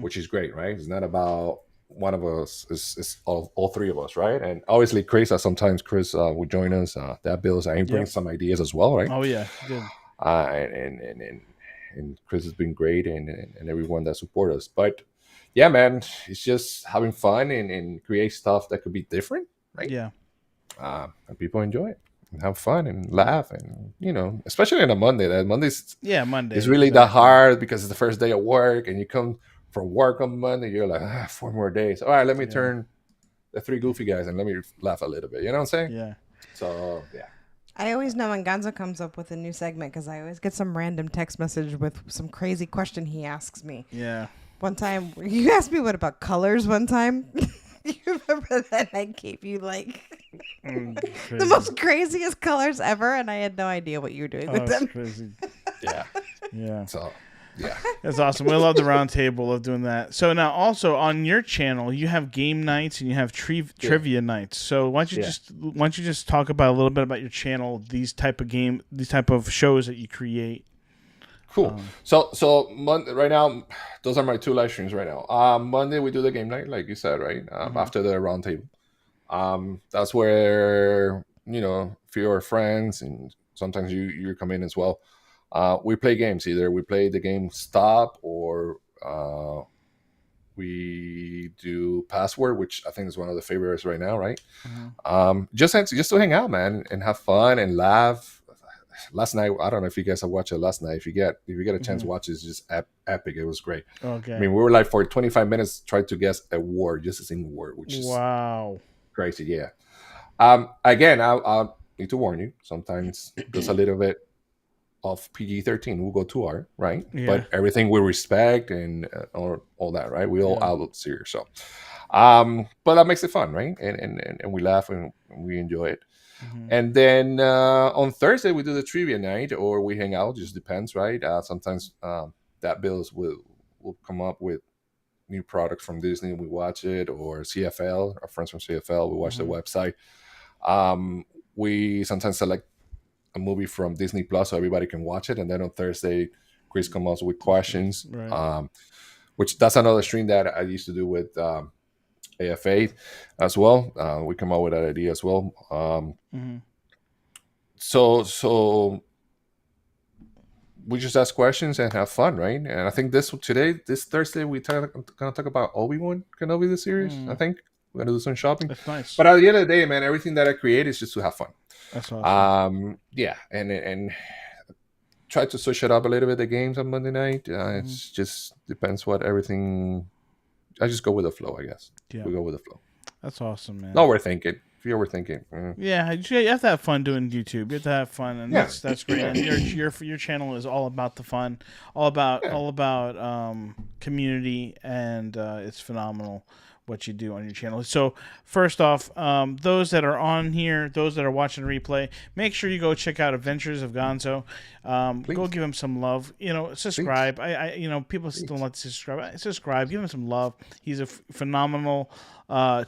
which is great, right? It's not about one of us, it's all three of us, right? And obviously Chris, sometimes Chris would join us. That builds, and he brings some ideas as well, right? Oh yeah, good. And Chris has been great, and everyone that support us. But yeah, man, it's just having fun and create stuff that could be different, right? Yeah. And people enjoy it and have fun and laugh, and you know, especially on a Monday. That Monday's Monday is really that hard because it's the first day of work, and you come from work on Monday, you're like 4 more days. All right, let me turn the 3 goofy guys and let me laugh a little bit. You know what I'm saying? Yeah. So yeah. I always know when Gonzo comes up with a new segment because I always get some random text message with some crazy question he asks me. Yeah. One time, you asked me what about colors one time. You remember that? I gave you like the most craziest colors ever, and I had no idea what you were doing with them. Crazy. Yeah. Yeah. So yeah. That's awesome. We love the round table. Love doing that. So now also on your channel, you have game nights and you have trivia nights. So why don't you just talk about a little bit about your channel, these type of shows that you create. Cool. So right now, those are my 2 live streams right now. Monday we do the game night, like you said, right? After the round table. That's where, you know, a few of our friends, and sometimes you come in as well. We play games. Either we play the game Stop, or we do Password, which I think is one of the favorites right now, right? Just to hang out, man, and have fun and laugh. Last night, I don't know if you guys have watched it last night. If you get a chance to watch it, it's just epic. It was great. Okay. I mean, we were like for 25 minutes trying to guess a word, just a single word, which is crazy. Yeah. Again, I need to warn you. Sometimes there's a little bit of PG-13. We'll go to R, right? Yeah. But everything we respect and all that, right? We all adults here, so. But that makes it fun, right? And we laugh and we enjoy it. Mm-hmm. And then on Thursday we do the trivia night, or we hang out. Just depends, right? Sometimes that bills will come up with new products from Disney. We watch it, or CFL. Our friends from CFL. We watch the website. We sometimes select a movie from Disney Plus so everybody can watch it, and then on Thursday, Chris comes up with questions. Right. Which that's another stream that I used to do with AFA as well. We come up with that idea as well. So we just ask questions and have fun, right? And I think this Thursday, we're gonna talk about Obi-Wan Kenobi, the series. I think we're gonna do some shopping. That's nice. But at the end of the day, man, everything that I create is just to have fun. That's awesome. Yeah, and try to switch it up a little bit. The games on Monday night. It's just depends what everything. I just go with the flow, I guess. Yeah. We go with the flow. That's awesome, man. No overthinking. If you overthinking, yeah, you have to have fun doing YouTube. You have to have fun, and that's great. And your channel is all about the fun, all about community, and it's phenomenal what you do on your channel. So first off, those that are on here, those that are watching the replay, make sure you go check out Adventures of Gonzo. Go give him some love. Subscribe. Please. People still don't like to subscribe. Subscribe. Give him some love. He's a phenomenal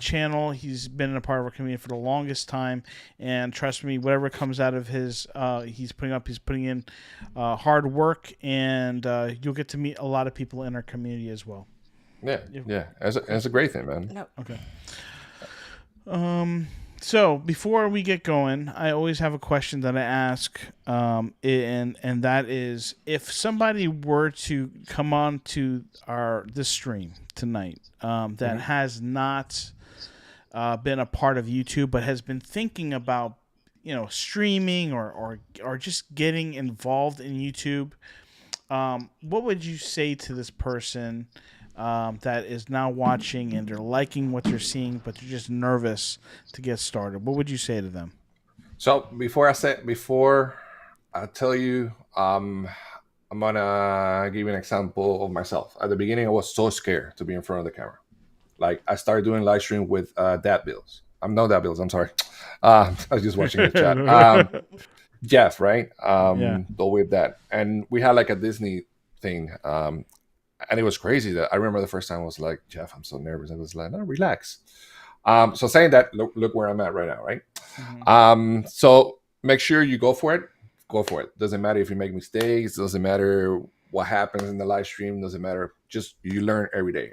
channel. He's been a part of our community for the longest time, and trust me, whatever comes out of his, he's putting in hard work, and you'll get to meet a lot of people in our community as well. Yeah. It's a great thing, man. No. Okay. So before we get going, I always have a question that I ask, and that is, if somebody were to come on to this stream tonight, that has not been a part of YouTube, but has been thinking about, streaming or just getting involved in YouTube, what would you say to this person? That is now watching and they're liking what they're seeing, but they're just nervous to get started. What would you say to them? So before I tell you, I'm gonna give you an example of myself. At the beginning, I was so scared to be in front of the camera. Like, I started doing live stream with Dad Bills. I'm no Dad Bills. I'm sorry. I was just watching the chat. Jeff, right? Go with that, and we had like a Disney thing. And it was crazy that I remember the first time I was like, Jeff, I'm so nervous. I was like, no, relax. So saying that, look where I'm at right now, right? So make sure you go for it. Go for it. Doesn't matter if you make mistakes. Doesn't matter what happens in the live stream. Doesn't matter. Just you learn every day.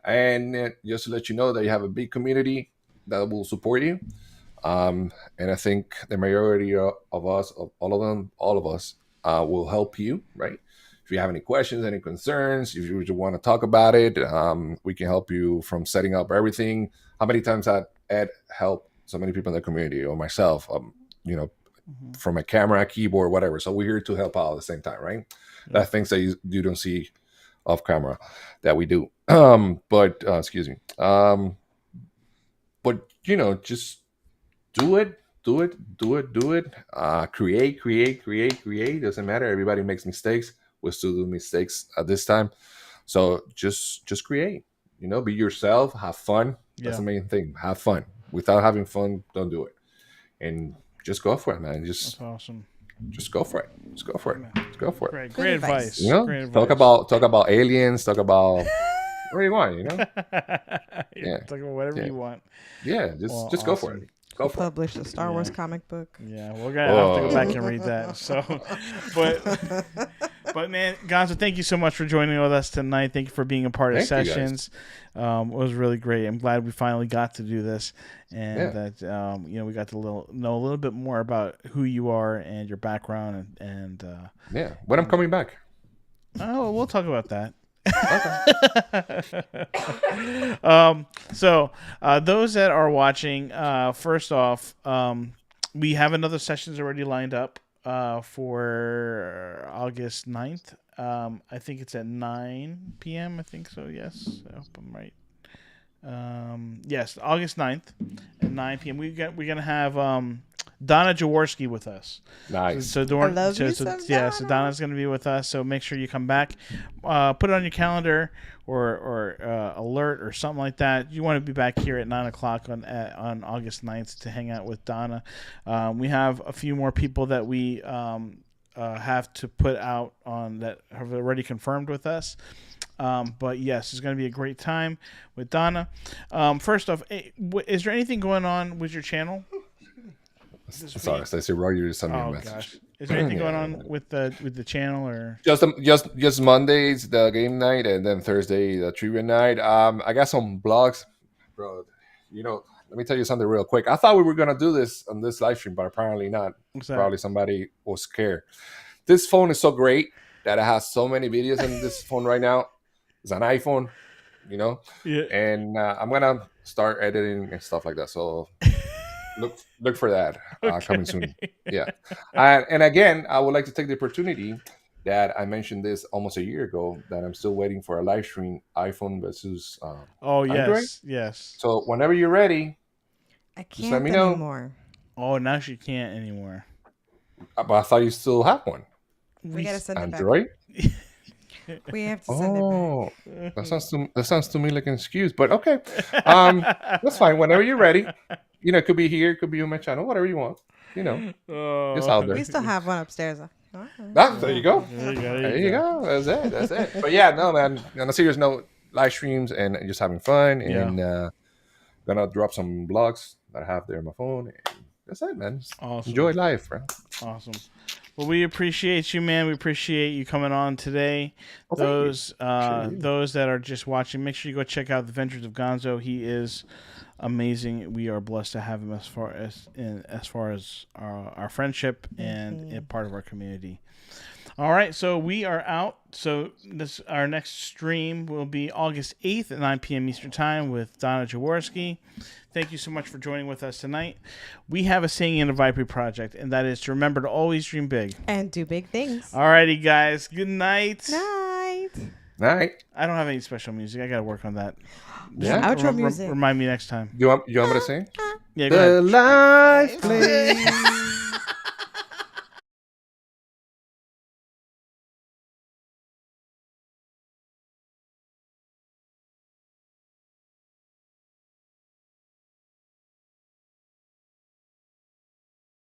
And just to let you know that you have a big community that will support you. And I think the majority of us, all of us, will help you, right? If you have any questions, any concerns, if you just want to talk about it, we can help you from setting up everything. How many times had Ed helped so many people in the community, or myself, from a camera, keyboard, whatever. So we're here to help out at the same time, right? Yeah. That things that you don't see off camera that we do. But excuse me. But just do it. Create. Doesn't matter. Everybody makes mistakes. We'll still do mistakes at this time. So just create, be yourself, have fun. That's the main thing. Have fun. Without having fun, don't do it. And just go for it, man. That's awesome. Just go for it. Just go for it. Great advice. Great advice. Talk about aliens, talk about whatever you want, Talk about whatever you want. Yeah, just go for it. Publish the Star Wars comic book. Yeah, we're gonna have to go back and read that. So, but man, Gonzo, thank you so much for joining with us tonight. Thank you for being a part of Sessions. It was really great. I'm glad we finally got to do this, and that we got to know a little bit more about who you are and your background, and when I'm coming back. Oh, we'll talk about that. So those that are watching, first off, we have another sessions already lined up for August 9th. I think it's at 9 p.m. I think so. Yes, I hope I'm right. Yes, August 9th at 9 p.m. We're gonna have Donna Jaworski with us. Nice. So Donna. So Donna's going to be with us. So make sure you come back. Put it on your calendar or alert or something like that. You want to be back here at 9:00 on August 9th to hang out with Donna. We have a few more people that we have to put out on that have already confirmed with us. But yes, it's going to be a great time with Donna. First off, is there anything going on with your channel? Sorry, Stacey, Roy, you just sent me a message. Gosh. Is there anything going on with the channel or just Mondays the game night and then Thursday the trivia night? I got some blogs, bro. Let me tell you something real quick. I thought we were gonna do this on this live stream, but apparently not. Probably somebody was scared. This phone is so great that it has so many videos in this phone right now. It's an iPhone, Yeah. And I'm gonna start editing and stuff like that. So. Look for that coming soon. Yeah. And again, I would like to take the opportunity that I mentioned this almost a year ago that I'm still waiting for a live stream iPhone versus Android. Yes. So whenever you're ready, I can't let me know. Anymore. Oh, now she can't anymore. But I thought you still have one. We gotta send Android. It back. We have to send it back. That sounds to me like an excuse, but okay. That's fine. Whenever you're ready. It could be here, it could be on my channel, whatever you want. Just out there. We still have one upstairs. There you go. There you go. That's it. But yeah, no, man. On a serious note, live streams and just having fun and gonna drop some blogs that I have there on my phone. And that's it, man. Awesome. Enjoy life, bro. Awesome. Well, we appreciate you, man. We appreciate you coming on today. Those that are just watching, make sure you go check out The Adventures of Gonzo. He is amazing. We are blessed to have him as far as our friendship and a part of our community. All right, so we are out. So our next stream will be August 8th at 9 p.m. Eastern Time with Donna Jaworski. Thank you so much for joining with us tonight. We have a saying in the Viapree project, and that is to remember to always dream big. And do big things. All righty, guys. Good night. Night. I don't have any special music. I got to work on that. Yeah, outro music. Remind me next time. You want me to sing? Yeah, go ahead. The life plays.